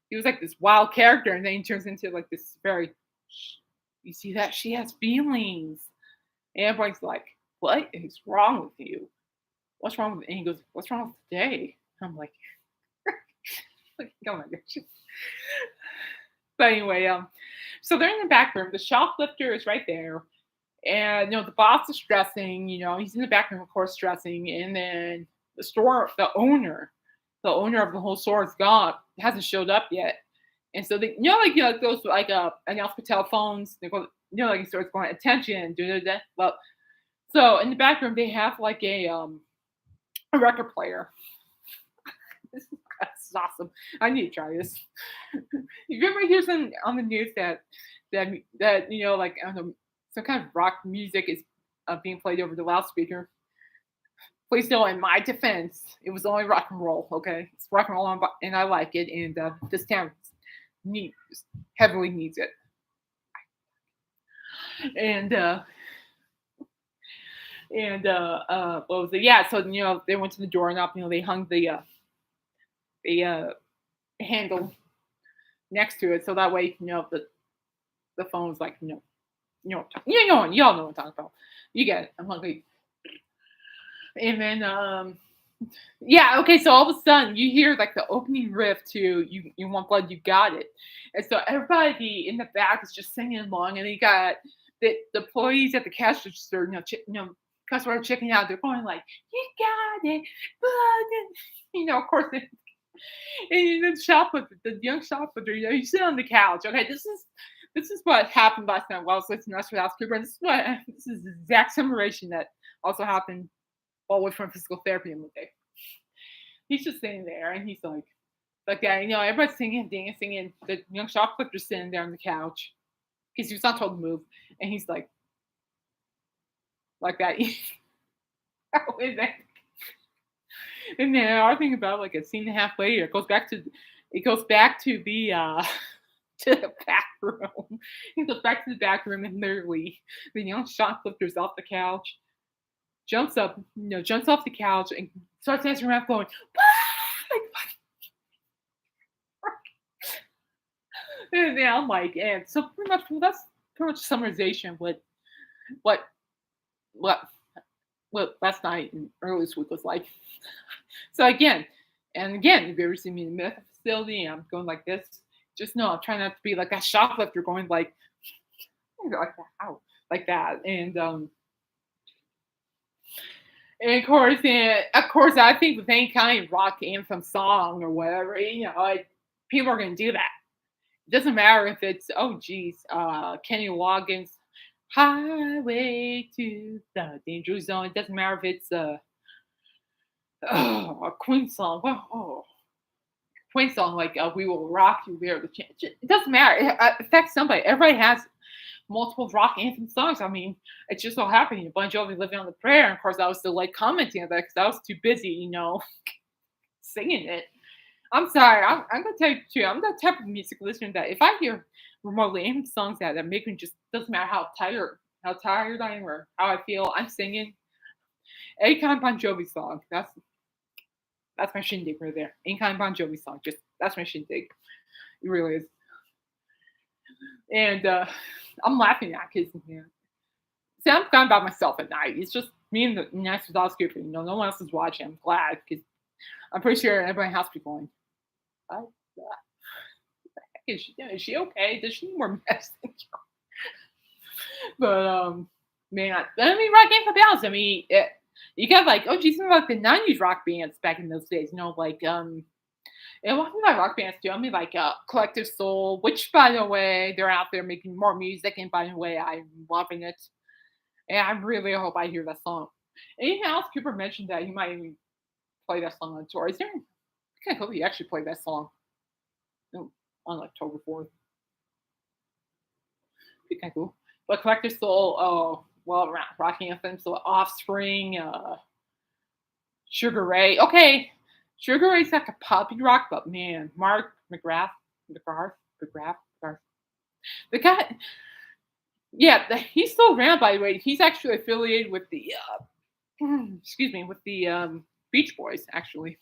He was like this wild character, and then he turns into like this very. You see that she has feelings, and everybody's like, "What is wrong with you? What's wrong with?" And he goes, "What's wrong with today?" I'm like, "Oh my gosh." But anyway, so they're in the back room. The shoplifter is right there. And the boss is stressing, he's in the back room, of course, stressing. And then the owner of the whole store is gone, hasn't showed up yet. And so they, like those like announce for telephones, they go, like it starts going attention, da da da. Well, so in the back room they have like a record player. This is awesome. I need to try this. You ever hear something on the news that like I don't know, some kind of rock music is being played over the loudspeaker? Please know, in my defense, it was only rock and roll. Okay, it's rock and roll, and I like it. And this town needs heavily needs it. And what was it? Yeah, so they went to the door knob. They hung the handle next to it, so that way the phone's like y'all know what I'm talking about. You get it. I'm hungry. And then yeah, okay, so all of a sudden you hear like the opening riff to you want blood, you got it. And so everybody in the back is just singing along, and you got the employees at the cash register, customer checking out, they're going like, "You got it, blood," of course. And the shoplifter, the young shoplifter, you sit on the couch. Okay, this is what happened last night while I was listening to Rush House Cooper, and this is the exact summation that also happened while we went from physical therapy in the day. He's just sitting there, and he's like that. Everybody's singing, dancing, and the young shoplifter's sitting there on the couch because he was not told to move, and he's like that. And then our thing about like a scene and a half later, it goes back to the to the back room. He goes back to the back room, and literally the young shoplifter's off the couch, jumps up, jumps off the couch and starts dancing around going, "Ah!" And then I'm like, and so pretty much that's pretty much summarization of what what what last night and early this week was like. So again, if you ever see me in the medical facility and I'm going like this, just know I'm trying not to be like that shoplifter going like that, like that. And of course, I think with any kind of rock anthem song or whatever, people are going to do that. It doesn't matter if it's Kenny Loggins' "Highway to the Danger Zone." It doesn't matter if it's a Queen song. Queen song like "We Will Rock You." There, it doesn't matter. It affects somebody. Everybody has multiple rock anthem songs. I mean, it just so happened Bon Jovi "Living on the Prayer," and of course I was still like commenting on that because I was too busy, singing it. I'm sorry. I'm gonna tell you too. I'm that type of music listener that if I hear remotely any songs that make me just doesn't matter how tired I am or how I feel, I'm singing any kind of Bon Jovi song. That's my shindig right there. Any kind of Bon Jovi song, just that's my shindig. It really is. And I'm laughing at because see, I'm kind of by myself at night. It's just me and the nice without Scoopy. No one else is watching. I'm glad because I'm pretty sure everybody has to be going, "What the heck is she doing? Is she okay? Does she need more medicine?" But man, I mean, rock anthem ballads. I mean, you got like like the '90s rock bands back in those days. Like and what I mean by rock bands too, I mean like Collective Soul, which by the way, they're out there making more music, and by the way, I'm loving it. And I really hope I hear that song. Anything else? Cooper mentioned that he might even play that song on tour. I can't hope he actually played that song on October 4th. Be kind of cool. But Collective Soul, rock anthem, so Offspring, Sugar Ray. Okay, Sugar Ray's like a poppy rock, but man, Mark McGrath, the guy, Yeah, he's still around, by the way. He's actually affiliated with the excuse me, with the Beach Boys. Actually,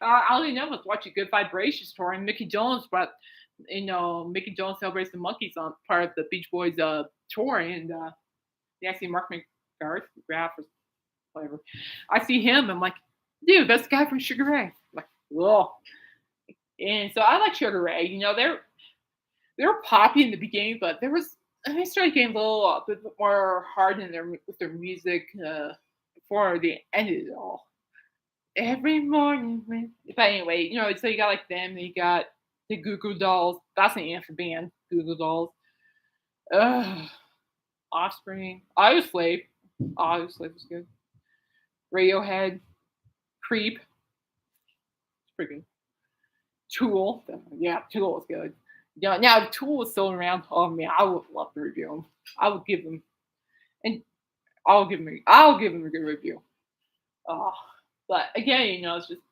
all you know was watching Good Vibrations tour and Mickey Jones, but Mickey Jones celebrates the monkeys on part of the Beach Boys tour, and yeah, I see Mark McGrath or whatever. I see him. I'm like, dude, that's the guy from Sugar Ray. I'm like, whoa. And so I like Sugar Ray. They were poppy in the beginning, but they started getting a bit more hard in with their music before they ended it all. Every morning, but anyway, so you got like them, then you got the Goo Goo Dolls. That's an anthem band, Goo Goo Dolls. Ugh, Offspring, Audioslave. Audioslave was good. Radiohead, Creep, it's pretty good. Tool, yeah, Tool is good. Yeah, now if Tool was still around, oh man, I would love to review them. I would give them, and I'll give them a good review. Oh, but again, it's just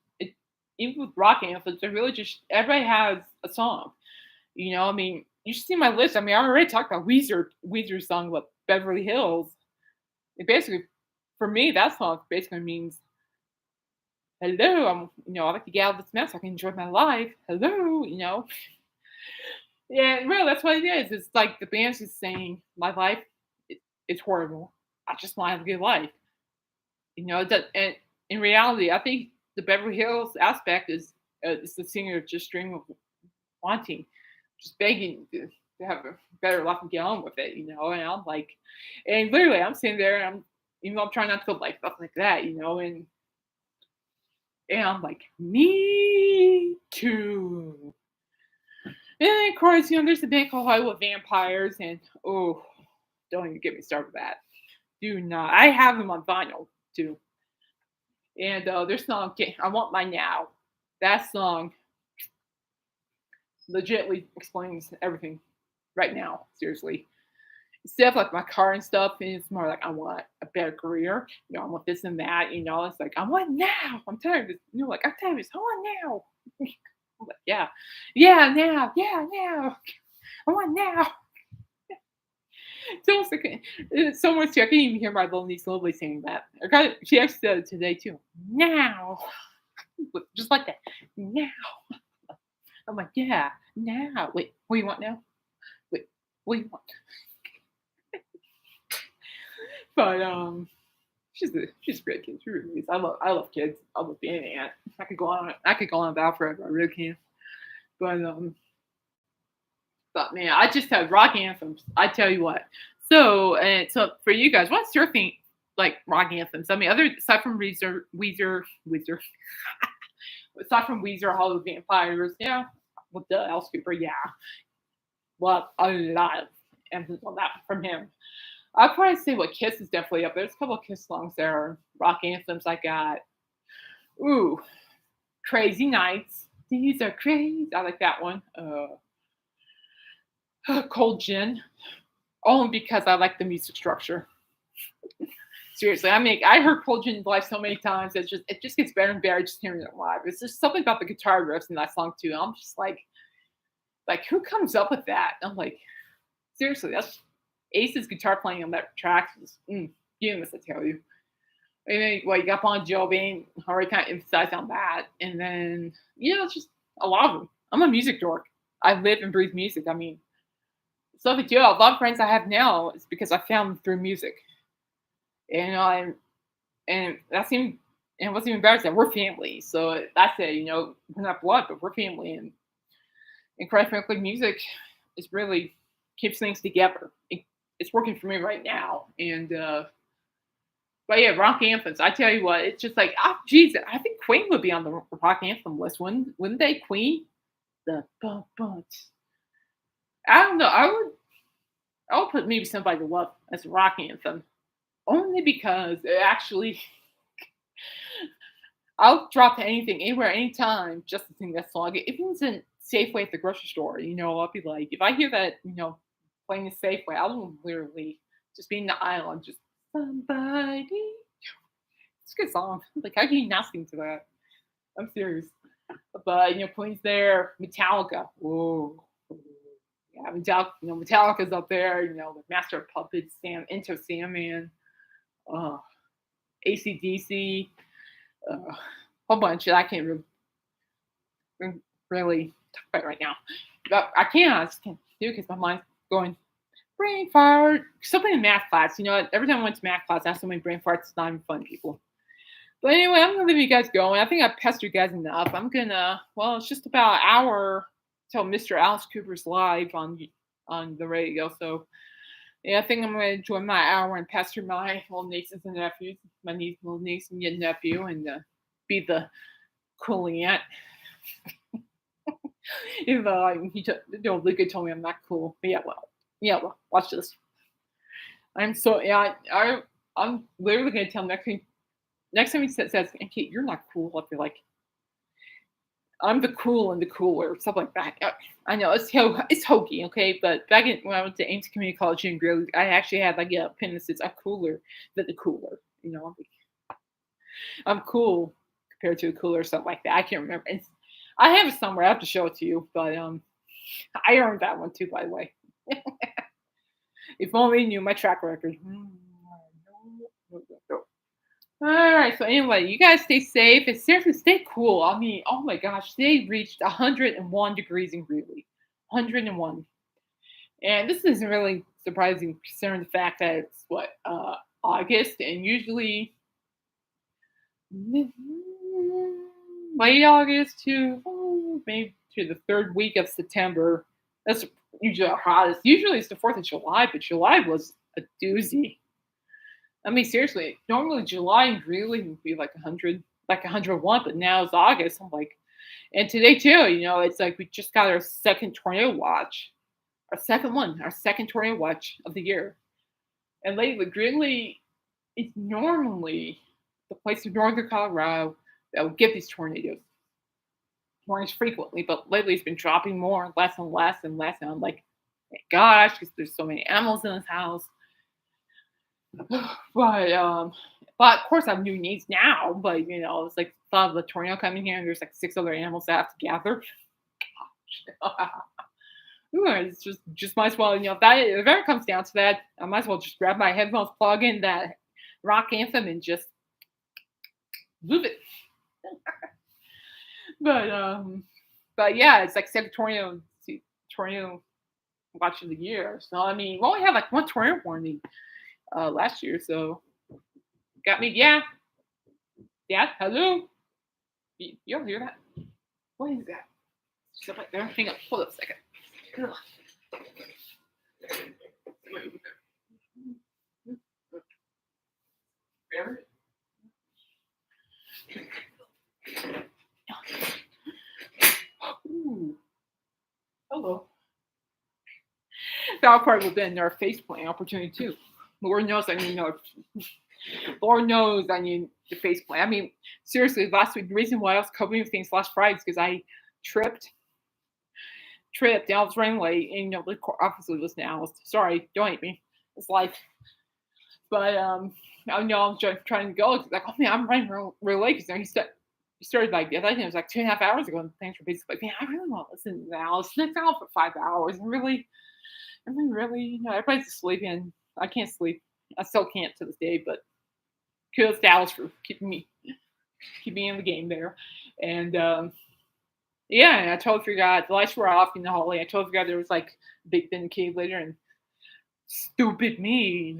even with rock anthems, they're really just everybody has a song. I mean, you should see my list. I mean, I already talked about Weezer's song about Beverly Hills. It basically, for me, that song basically means hello. I like to get out of this mess. I can enjoy my life. Hello. Yeah, really, that's what it is. It's like the band's just saying, my life is horrible. I just want to have a good life. And in reality, I think the Beverly Hills aspect is the singer just dreaming of wanting, just begging to have a better life and get on with it. And I'm like, and literally, I'm sitting there and I'm trying not to feel like stuff like that. And I'm like, me too. And then, of course, there's a band called Hollywood Vampires, and oh, don't even get me started with that. Do not. I have them on vinyl too. And their song, I Want My Now, that song legitly explains everything right now, seriously. Instead of like my car and stuff, and it's more like I want a better career, I want this and that, it's like I want now. I'm tired of this, like I'm tired of this. I want now. I'm like, yeah, now, now. I want now. It's almost like it's so much. I can even hear my little niece Lovely saying that. She actually said it today too. Now, just like that. Now. I'm like, yeah, now. Wait, what do you want now? Wait, what do you want? But she's a great kid. She really is. I love kids. I love being an aunt. I could go on about forever. I really can. But but man, I just have rock anthems. I tell you what. So for you guys, what's your thing like rock anthems? I mean, other aside from Weezer, aside from Weezer, Hollow Vampires, yeah, with the Alice Cooper, yeah, well, a lot of anthems on that from him. I'd probably say what Kiss is definitely up there. There's a couple of Kiss songs that are rock anthems. I got ooh, Crazy Nights. These are crazy. I like that one. Cold Gin. Only because I like the music structure. Seriously, I mean, I heard Cold Gin live so many times. It just gets better and better just hearing it live. It's just something about the guitar riffs in that song too. I'm just like who comes up with that? I'm like, seriously, that's Ace's guitar playing on that track is genius, I tell you. And then you got Bon Jovi, already kind of emphasized on that, and then it's just a lot of them. I'm a music dork. I live and breathe music. I mean, so the deal. A lot of friends I have now is because I found them through music. And and that's even and what's even better is that we're family. So that's it. We're not blood, but we're family. And quite frankly, music is really keeps things together. It's working for me right now. And but yeah, rock anthems. I tell you what, it's just like oh Jesus, I think Queen would be on the rock anthem list, wouldn't they? Queen, the bum bumps. I don't know. I would put maybe Somebody to Love as a rock anthem. Only because it actually I'll drop anything, anywhere, anytime, just to sing that song. If it's in Safeway at the grocery store, I'll be like, if I hear that, playing the Safeway, I will literally just be in the aisle and just somebody. It's a good song. Like, how can you not sing to that? I'm serious. But Queen's there, Metallica. Whoa, Yeah, Metallica's up there. The Master of Puppets, Into Sandman, uh, AC/DC, whole bunch that I can't really talk about right now. But I just can't do it because my mind's going brain fart. Something in math class. Every time I went to math class, I have so many brain farts. It's not even fun, people. But anyway, I'm gonna leave you guys going. I think I've pestered you guys enough. It's just about an hour till Mr. Alice Cooper's live on the radio. So yeah, I think I'm gonna enjoy my hour and pester my little nieces and nephews, my little niece and nephew, and be the cool aunt. If Luca told me I'm not cool. But yeah, well, watch this. I'm so yeah, I'm literally gonna tell him next time he says, "Hey, Kate, you're not cool," I'll be like, "I'm the cool and the cooler," stuff like that. I know it's hokey, okay, but when I went to Ames Community College in Greeley, I actually had like a pin that says "I'm cooler than the cooler." I'm cool compared to a cooler, stuff like that. I can't remember. I have it somewhere. I have to show it to you, but I earned that one too, by the way. If only you knew my track record. All right. So anyway, you guys stay safe and seriously stay cool. I mean, oh my gosh, they reached 101 degrees in Greeley. 101. And this isn't really surprising considering the fact that it's August, and usually late August to maybe to the third week of September. That's usually our hottest. Usually it's the 4th of July, but July was a doozy. I mean, seriously, normally July in Greeley would be like 100, like 101, but now it's August. I'm like, and today too, it's like we just got our second tornado watch, our second tornado watch of the year. And lately, Greeley is normally the place in northern Colorado that will get these tornadoes. Warnings frequently, but lately it's been dropping more, less and less and less. And I'm like, my gosh, because there's so many animals in this house. But of course I have new needs now. But it's like thought of the tornado coming here, and there's like 6 other animals that have to gather. Gosh. It's just might as well, if it ever comes down to that, I might as well just grab my headphones, plug in that rock anthem, and just move it. But yeah, it's like second tornado watch of the year. So I mean, we only had like one tornado warning last year, so got me. Yeah, hello. You don't hear that? What is that? Stuff like that. Hang on, hold up a second. Ugh. Ooh. Hello. That part will been our face plant opportunity too. Lord knows I need the face plant. I mean, seriously, last week the reason why I was coping with things last Friday is because I tripped. And I was running late, and obviously listen to Alice. Sorry, don't hate me. It's life. But I know I'm trying to go. It's like, oh man, I'm running real late because he started like I think it was like 2.5 hours ago. And thanks for basically like, man, I really want to listen to Alice. Next out for 5 hours, and really, everybody's asleep, and I can't sleep. I still can't to this day, but kudos to Alice for keeping me in the game there. And yeah, and I totally forgot the lights were off in the hallway. I totally forgot there was like a Big Ben cave later, and stupid me,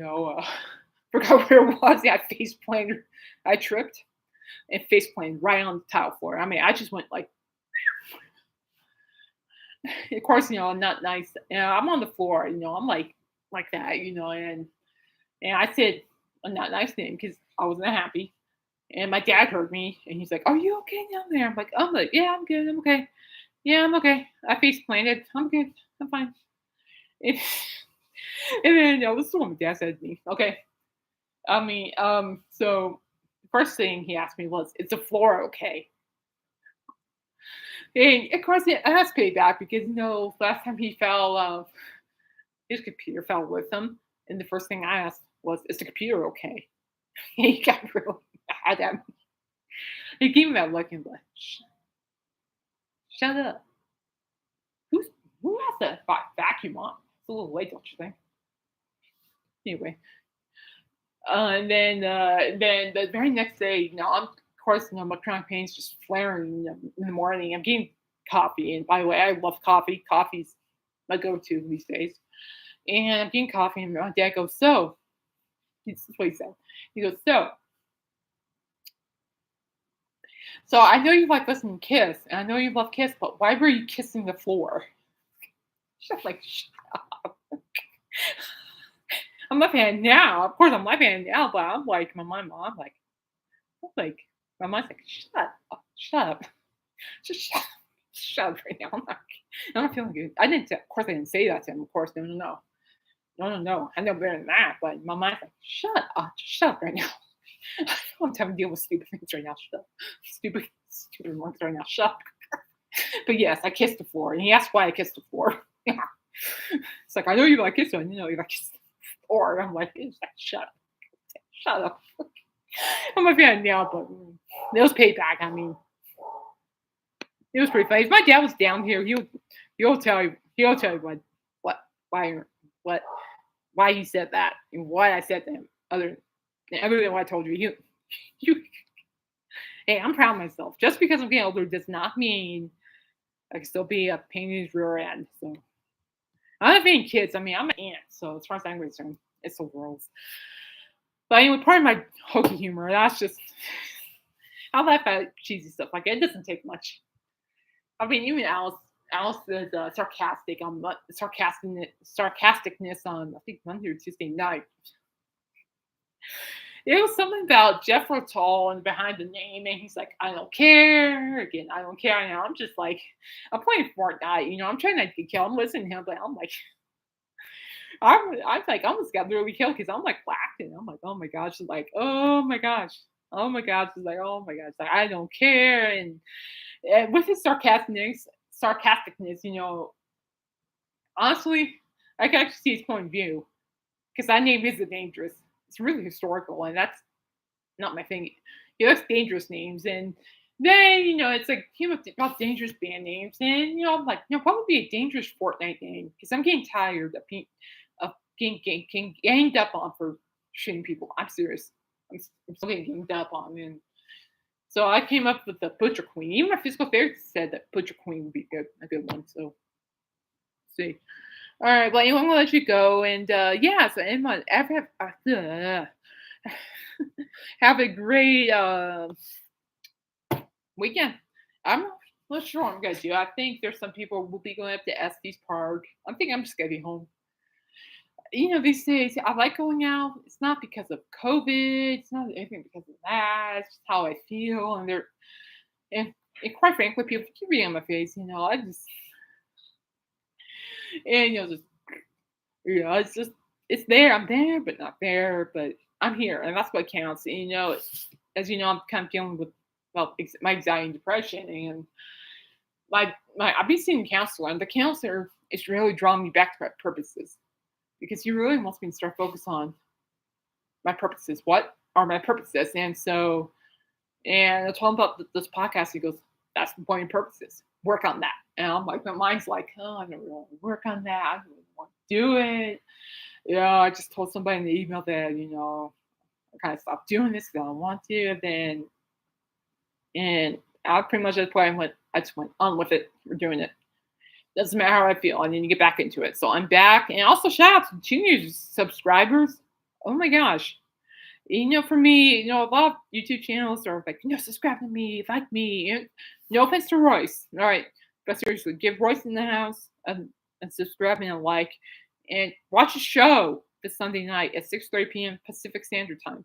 forgot where it was. Yeah, I face planted. I tripped and face planted right on the tile floor. I mean, I just went like, of course, I'm not nice. I'm on the floor. I'm like that, and I said a not nice thing because I wasn't happy. And my dad heard me, and he's like, "Are you okay down there?" I'm like, "Yeah, I'm good. I'm okay. Yeah, I'm okay. I face planted. I'm good. I'm fine." And, and then this is what my dad said to me. Okay, I mean, so the first thing he asked me was, "Is the floor okay?" And of course, I asked payback because last time he fell, his computer fell with him, and the first thing I asked was, "Is the computer okay?" He got really mad at me. He gave me that look and like, shut up. Who set a vacuum on. It's a little late, don't you think? Anyway, and then the very next day, of course, my chronic pain's just flaring in the morning. I'm getting coffee, and by the way, I love coffee. Coffee's my go-to these days. And I'm getting coffee, and my dad goes, "So," this is what he said. He goes, "So I know you like listening to Kiss, and I know you love Kiss, but why were you kissing the floor?" Just like, shut up. I'm laughing at it now. Of course, I'm laughing at it now, but I'm like, I'm like, my mind's like, shut up, just shut up right now. I'm not feeling good. Of course, I didn't say that to him. Of course, no. I know better than that. But my mind's like, just shut up right now. I don't want to have to deal with stupid things right now. Shut up, stupid ones right now. Shut up. But yes, I kissed the floor, and he asked why I kissed the floor. It's like, I know you like kissing, you like kissing the floor. I'm like, it's like, shut up. I'm a fan now, but it was payback. I mean, it was pretty funny. If my dad was down here, he'll tell you what why what why he said that and why I said to him. Other than what I told you, you. Hey, I'm proud of myself. Just because I'm getting older does not mean I can still be a pain in his rear end. So I'm not being kids. I mean, I'm an aunt. So as far as I'm concerned, it's the world. But anyway, part of my hokey humor, that's just, I laugh at cheesy stuff like that. It doesn't take much. I mean, even Alice is sarcastic on sarcasticness on, I think, Monday or Tuesday night. It was something about Jeff Rotal and behind the name, and he's like, I don't care. Again, I don't care. And I'm just like, I'm playing Fortnite, I'm trying not to get killed. I'm listening to him, but I'm like, I'm like, I almost got literally killed because I'm like laughing. I'm like, oh my gosh. She's like, oh my gosh. Oh my gosh. She's like, oh my gosh. Like, I don't care. And with his sarcasticness, honestly, I can actually see his point of view because that name is dangerous. It's really historical, and that's not my thing. He likes dangerous names, and then it's like he looked about dangerous band names, and I'm like, probably a dangerous Fortnite name because I'm getting tired of getting ganged up on for shitting people. I'm serious. I'm still getting ganged up on, and so I came up with the Butcher Queen. Even my physical therapist said that Butcher Queen would be a good one. So, see. All right, well, anyway, I'm gonna let you go, and yeah. So, Emma, have a great weekend. I'm not sure what I'm gonna do. I think there's some people will be going up to Estes Park. I think I'm just gonna be home. These days I like going out. It's not because of COVID. It's not anything because of that. It's just how I feel, and quite frankly, people keep reading on my face. I just and just it's just it's there. I'm there, but not there. But I'm here, and that's what counts. And, as you know, I'm kind of dealing with my anxiety and depression, and my I've been seeing a counselor, and the counselor is really drawing me back to my purposes because he really wants me to start focus on my purposes. What are my purposes? And I told him about this podcast. He goes, "That's one of your purposes. Work on that." And I'm like, my mind's like, "Oh, I don't really want to work on that. I don't really want to do it." I just told somebody in the email that I kind of stopped doing this because I don't want to. And I pretty much at the point I just went on with it. We're doing it. Doesn't matter how I feel. I need to get back into it. So I'm back. And also shout out to junior subscribers. Oh my gosh. For me, a lot of YouTube channels are like, subscribe to me, like me. No offense to Royce. All right. But seriously, give Royce in the house and subscribe and a like. And watch a show this Sunday night at 6:30 p.m. Pacific Standard Time.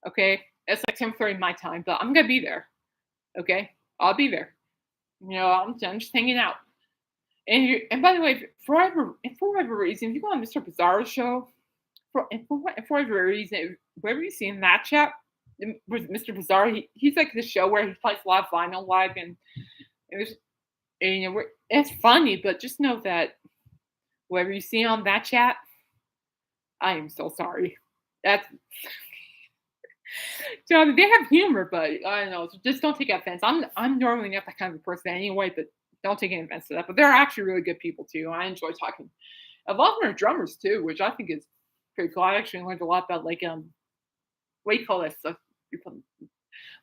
Okay? It's like 10:30 my time, but I'm going to be there. Okay? I'll be there. I'm just hanging out. And by the way, for whatever reason, if you go on Mr. Bizarro's show, for whatever reason, wherever you see in that chat with Mr. Bizarro, he's like the show where he plays a lot of vinyl live, and it's funny, but just know that whatever you see on that chat, I am so sorry. That's so they have humor, but I don't know. So just don't take offense. I'm normally not that kind of person anyway, but don't take any offense to that, but they're actually really good people too. I enjoy talking. A lot of them are drummers too, which I think is pretty cool. I actually learned a lot about like what do you call that stuff? You put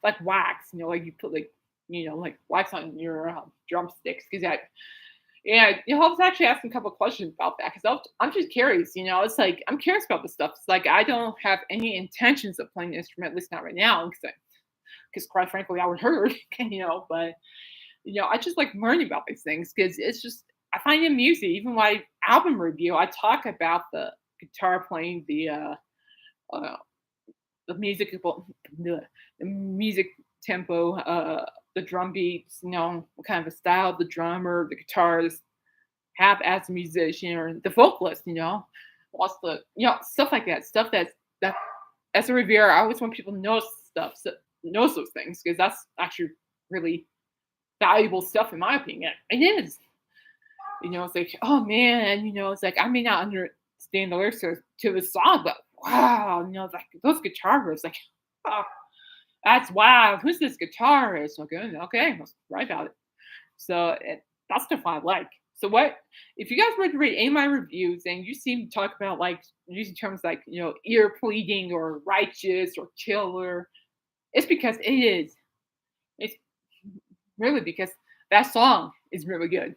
like wax, like you put like like wax on your drumsticks because I yeah, I was actually asking a couple of questions about that because I'm just curious. It's like I'm curious about this stuff. It's like I don't have any intentions of playing an instrument, at least not right now, because quite frankly I would hurt, But I just like learning about these things because it's just I find in music, even my album review, I talk about the guitar playing, uh, the music, the music tempo, the drum beats, what kind of a style the drummer, the guitarist have as a musician, or the vocalist, what's the stuff like that, stuff that as a reviewer, I always want people to know stuff, so, knows those things because that's actually really valuable stuff in my opinion. It is. It's like, oh man, it's like I may not understand the lyrics to the song, but wow, like those guitar riffs, like, oh, that's wow. Who's this guitarist? Okay, let's write about it. So that's the fun I like. So what if you guys were to read any of my reviews and you see me talk about like using terms like ear pleading or righteous or killer, it's because it is. It's really because that song is really good.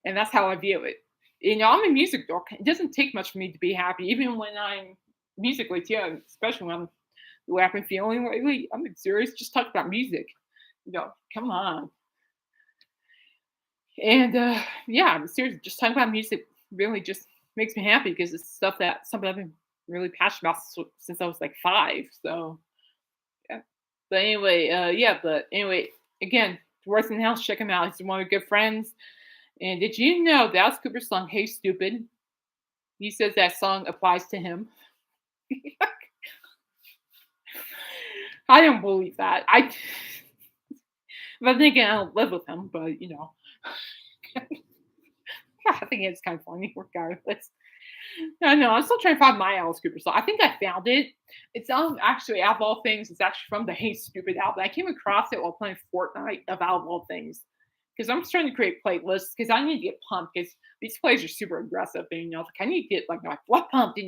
And that's how I view it. I'm a music dork. It doesn't take much for me to be happy, even when I'm musically too, especially when I'm the way I've been feeling lately. I'm serious. Just talk about music. Come on. And yeah, I'm serious. Just talking about music really just makes me happy because it's something I've been really passionate about since I was like 5. So yeah. But anyway, yeah. But anyway, again, Worse in House, check him out. He's one of my good friends. And did you know that Alice Cooper's song "Hey Stupid"? He says that song applies to him. I don't believe that. But then again, I don't live with him. But I think it's kind of funny regardless. I know. I'm still trying to find my Alice Cooper song. I think I found it. It's actually out of all things. It's actually from the Hey Stupid album. I came across it while playing Fortnite. Of out of all things, because I'm starting to create playlists because I need to get pumped because these plays are super aggressive and like I need to get like my blood pumped.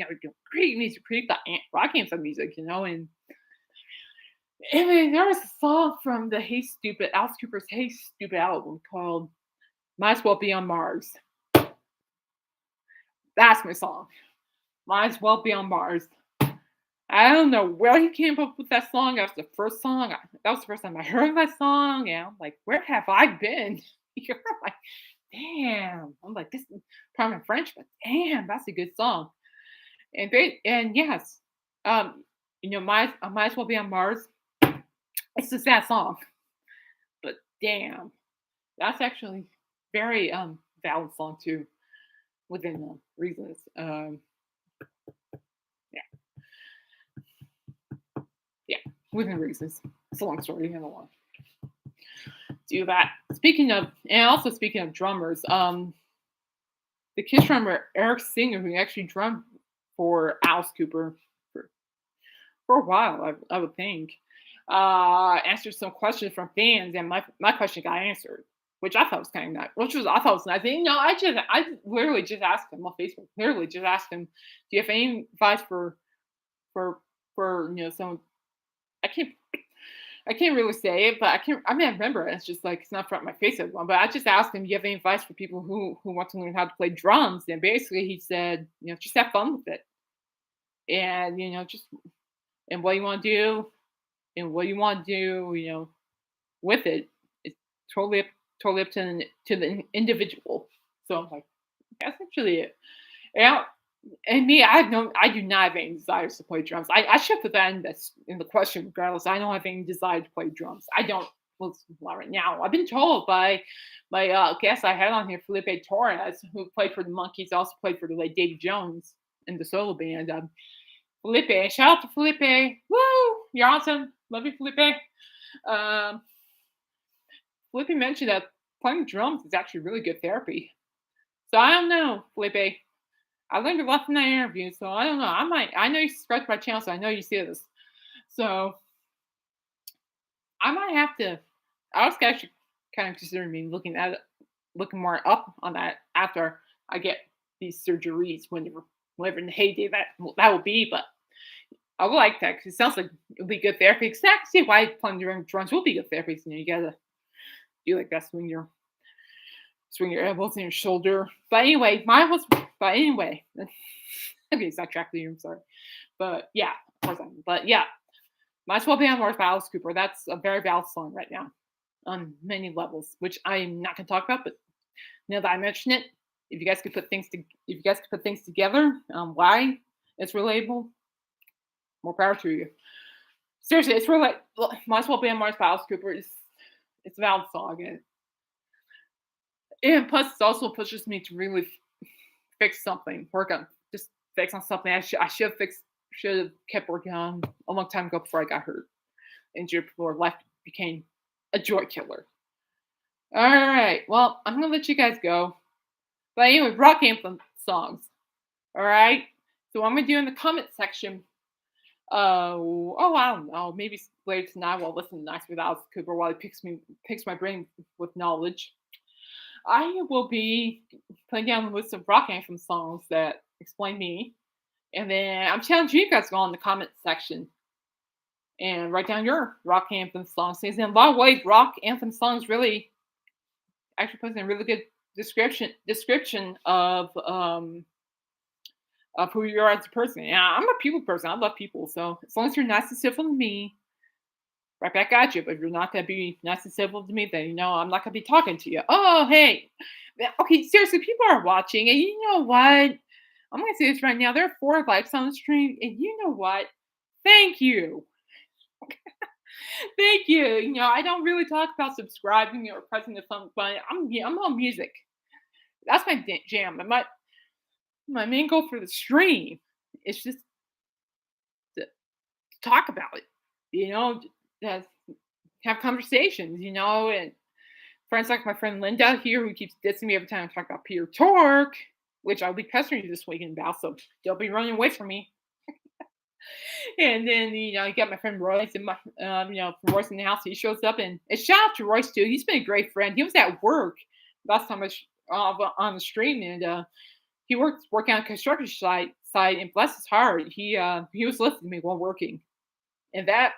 Create music, create the rock anthem music, And then there was a song from the Hey Stupid Alice Cooper's Hey Stupid album called "Might as Well Be on Mars." That's my song. Might as well be on Mars. I don't know where he came up with that song. That was the first song. That was the first time I heard that song. And I'm like, where have I been? You're like, damn. I'm like, this is probably in French, but damn, that's a good song. And yes, might as well be on Mars. It's a sad song, but damn, that's actually very valid song too, within the reasons. Yeah. Yeah, within reasons. It's a long story. I don't want to do that. Speaking of drummers, the Kiss drummer Eric Singer, who actually drummed for Alice Cooper for a while, I would think, answered some questions from fans, and my question got answered, which I thought was kind of nice. I thought was nice. And, I literally just asked him on Facebook. Literally just asked him, "Do you have any advice for some?" I can't I can't really say it, but I mean I remember it. It's just like it's not from my Facebook one, but I just asked him, "Do you have any advice for people who want to learn how to play drums?" And basically he said, just have fun with it. And just and what you want to do and what you want to do, with it, it's totally up to the individual. So I'm like, that's actually it. Yeah, and me, I do not have any desires to play drums. I should put that in the question regardless. I don't have any desire to play drums. I don't. Well, not right now. I've been told by my guest I had on here, Felipe Torres, who played for the Monkees, also played for the late Davy Jones in the solo band. Felipe, shout out to Felipe. Woo, you're awesome. Love you, Felipe. Um, Felipe mentioned that playing drums is actually really good therapy. So I don't know, Felipe. I learned a lot from that interview, so I don't know. I know you subscribe to my channel, so I know you see this. So I might have to. I was actually kind of considering me looking at looking more up on that after I get these surgeries, whenever in the heyday that will be. But I would like that because it sounds like it'll be good therapy. Because I can see why playing drums will be good therapy. You gotta do like that, swing your elbows and your shoulder. But anyway, mine was. But anyway, okay, sidetracked you. I'm sorry. But yeah, of course but yeah, might as well be on Mars by Alice Cooper. That's a very valid song right now on many levels, which I'm not going to talk about. But now that I mention it, if you guys could put things together, why it's relatable, more power to you. Seriously, it's really might as well be on Mars by Alice Cooper. It's a valid song, and plus it also pushes me to really fix something, work on just fix on something I should have kept working on a long time ago before I got hurt, injured before life became a joy killer. All right, well I'm gonna let you guys go. But anyway, rock anthem songs. All right. So what I'm gonna do in the comment section. I don't know. Maybe later tonight while listening to Nice with Alice Cooper while he picks my brain with knowledge. I will be putting down a list of rock anthem songs that explain me. And then I'm challenging you guys to go in the comment section and write down your rock anthem songs. Because in a lot of ways, rock anthem songs really actually puts in a really good description of who you are as a person. Yeah, I'm a people person. I love people. So as long as you're nice and civil to me, right back at you. But if you're not going to be nice and civil to me, then I'm not going to be talking to you. Oh, hey. Okay, seriously, people are watching. And you know what? I'm going to say this right now. There are 4 likes on the stream. And you know what? Thank you. Thank you. I don't really talk about subscribing or pressing the thumb button. I'm on music. That's my jam. And my main goal for the stream is just to talk about it, to have conversations, and friends like my friend Linda here who keeps dissing me every time I talk about Peter Tork, which I'll be pestering you this weekend about, so don't be running away from me. And then, I got my friend Royce and from Royce in the house. He shows up and shout out to Royce too. He's been a great friend. He was at work last time on the stream, and he working on a construction site, and bless his heart, he was listening to me while working, and that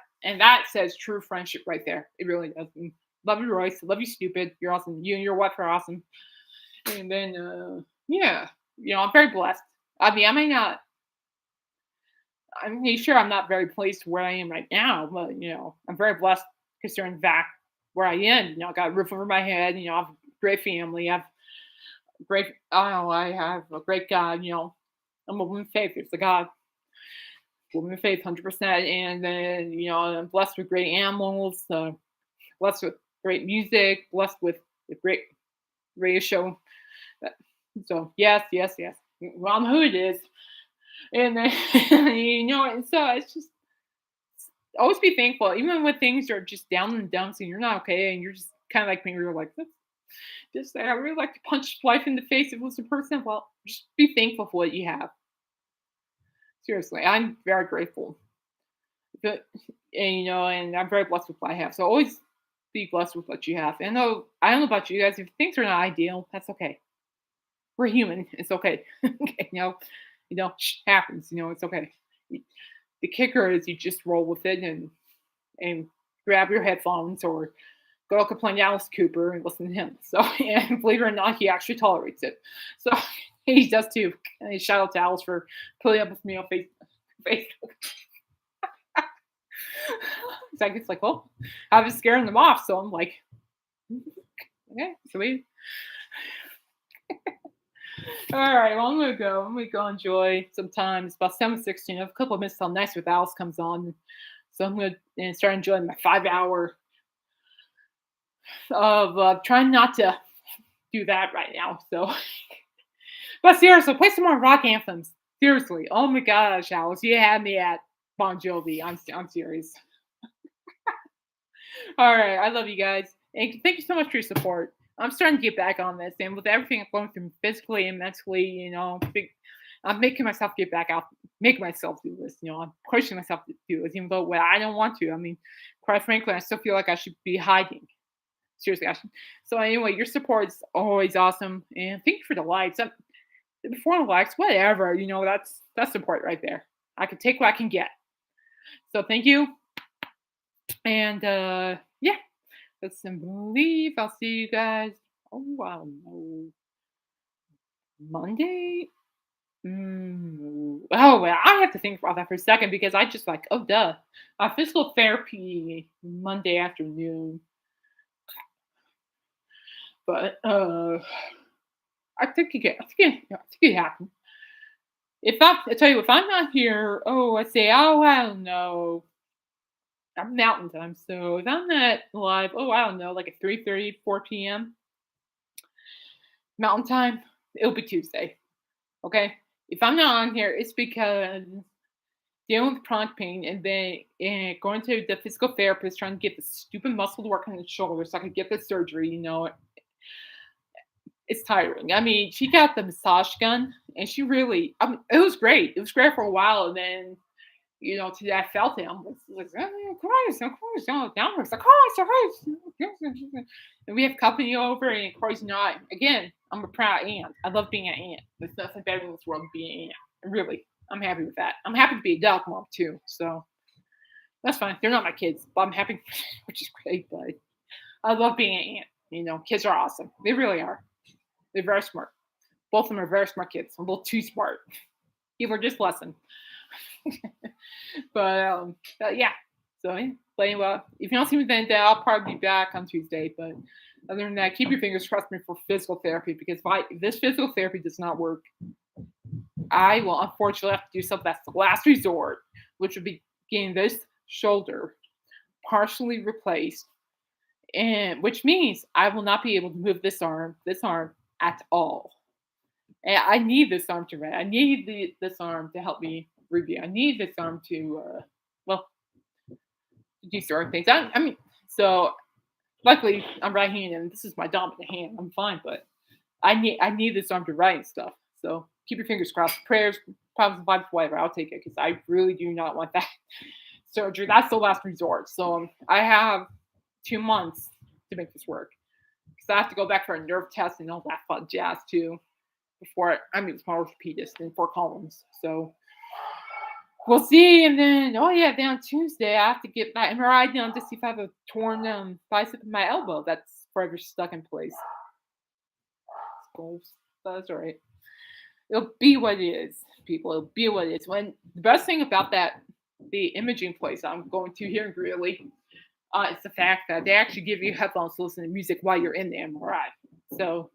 says true friendship right there. It really does. And love you, Royce. Love you, stupid. You're awesome. You and your wife are awesome. And then, I'm very blessed. I mean, I'm sure I'm not very pleased where I am right now, but I'm very blessed considering that where I am. I got a roof over my head. I have a great family. I have a great God. I'm a woman of faith. It's a God. Woman of faith, 100%. And then I'm blessed with great animals. Blessed with great music. Blessed with a great radio show. So yes. Well, I know who it is. And then, and so it's just always be thankful, even when things are just down in the dumps and you're not okay, and you're just kind of like me, you're like, just I really like to punch life in the face if it was a person. Well, just be thankful for what you have. Seriously, I'm very grateful. But, and I'm very blessed with what I have. So always be blessed with what you have. And I don't know about you guys, if things are not ideal, that's okay. We're human. It's okay. Okay, happens. It's okay. The kicker is you just roll with it and grab your headphones or go complain to Alice Cooper and listen to him. So, and believe it or not, he actually tolerates it. So he does too. And shout out to Alice for putting up with me on Facebook. So I guess well, I was scaring them off. So I'm like, okay, sweet. All right, well, I'm gonna go enjoy some time. It's about 7:16. I have a couple of minutes till Nice with Alice comes on. So I'm gonna start enjoying my 5 hour of trying not to do that right now. So, but seriously, play some more rock anthems. Seriously, oh my gosh, Alice, you had me at Bon Jovi. I'm serious. All right, I love you guys, and thank you so much for your support. I'm starting to get back on this, and with everything I'm going through physically and mentally, I'm making myself get back out, making myself do this. I'm pushing myself to do this, even though I don't want to. I mean, quite frankly, I still feel like I should be hiding. Seriously, Ashton. So anyway, your support is always awesome, and thank you for the likes. Before the likes, whatever, that's support right there. I can take what I can get. So thank you, and yeah, let's leave. I'll see you guys. Oh, wow, no, Monday. Oh, well, I have to think about that for a second because I just like, oh, duh. Physical therapy Monday afternoon. But I think it happened. I tell you, if I'm not here, I say, oh, I don't know. I'm mountain time, so if I'm not live, I don't know, like at 3:30, 4 p.m. mountain time, it'll be Tuesday. Okay. If I'm not on here, it's because dealing with chronic pain and then going to the physical therapist trying to get the stupid muscle to work on the shoulder so I could get the surgery. It's tiring. I mean, she got the massage gun and she really, it was great. It was great for a while. And then, today I felt it. I'm like, oh, Christ, of course, downwards, of course. And we have company over, and of course, again, I'm a proud aunt. I love being an aunt. There's nothing better in this world than being an aunt. Really, I'm happy with that. I'm happy to be a dog mom too. So that's fine. They're not my kids, but I'm happy, which is great. But I love being an aunt. Kids are awesome. They really are. They're very smart. Both of them are very smart kids. A little too smart. People are just lessons. but yeah. So yeah, playing well. If you don't see me then, I'll probably be back on Tuesday. But other than that, keep your fingers crossed for physical therapy because if this physical therapy does not work, I will unfortunately have to do something that's the last resort, which would be getting this shoulder partially replaced, and which means I will not be able to move this arm at all. And I need this arm to rest. I need this arm to help me review. I need this arm to, do certain things. So luckily I'm right-handed, and this is my dominant hand. I'm fine, but I need this arm to write and stuff. So keep your fingers crossed. Prayers, problems, vibes, whatever. I'll take it because I really do not want that surgery. That's the last resort. So I have 2 months to make this work because I have to go back for a nerve test and all that fun jazz too. It's my orthopedist in Fort Collins. So we'll see. And then, then on Tuesday, I have to get my MRI done to see if I have a torn bicep in my elbow that's forever stuck in place. That's all right. It'll be what it is, people. It'll be what it is. The best thing about the imaging place I'm going to here in Greeley, is the fact that they actually give you headphones to listen to music while you're in the MRI. So,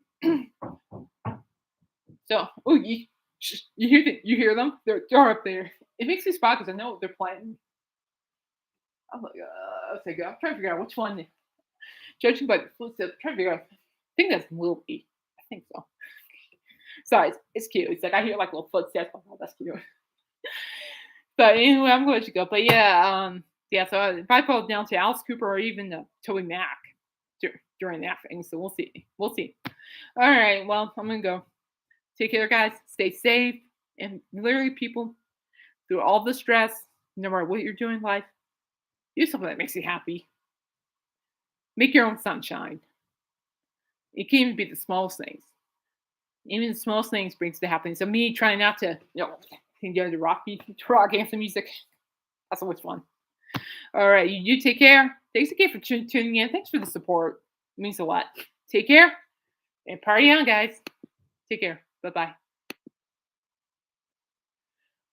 you hear them? They're up there. It makes me smile because I know what they're playing. I'm like, I'm trying to figure out which one. Judging by the footsteps, I'm trying to figure out. I think that's Wilby. I think so. Sorry, it's cute. It's like I hear like little footsteps. Oh, that's cute. But anyway, I'm going to go. But yeah, so if I go down to Alice Cooper or even Toby Mac during that thing, so we'll see. All right, well, I'm going to go. Take care, guys. Stay safe. And literally, people, through all the stress, no matter what you're doing in life, do something that makes you happy. Make your own sunshine. It can even be the smallest things. Even the smallest things brings the happiness. So me trying not to, get into rock anthem music. That's always fun. All right, you take care. Thanks again for tuning in. Thanks for the support. It means a lot. Take care and party on, guys. Take care. Bye-bye.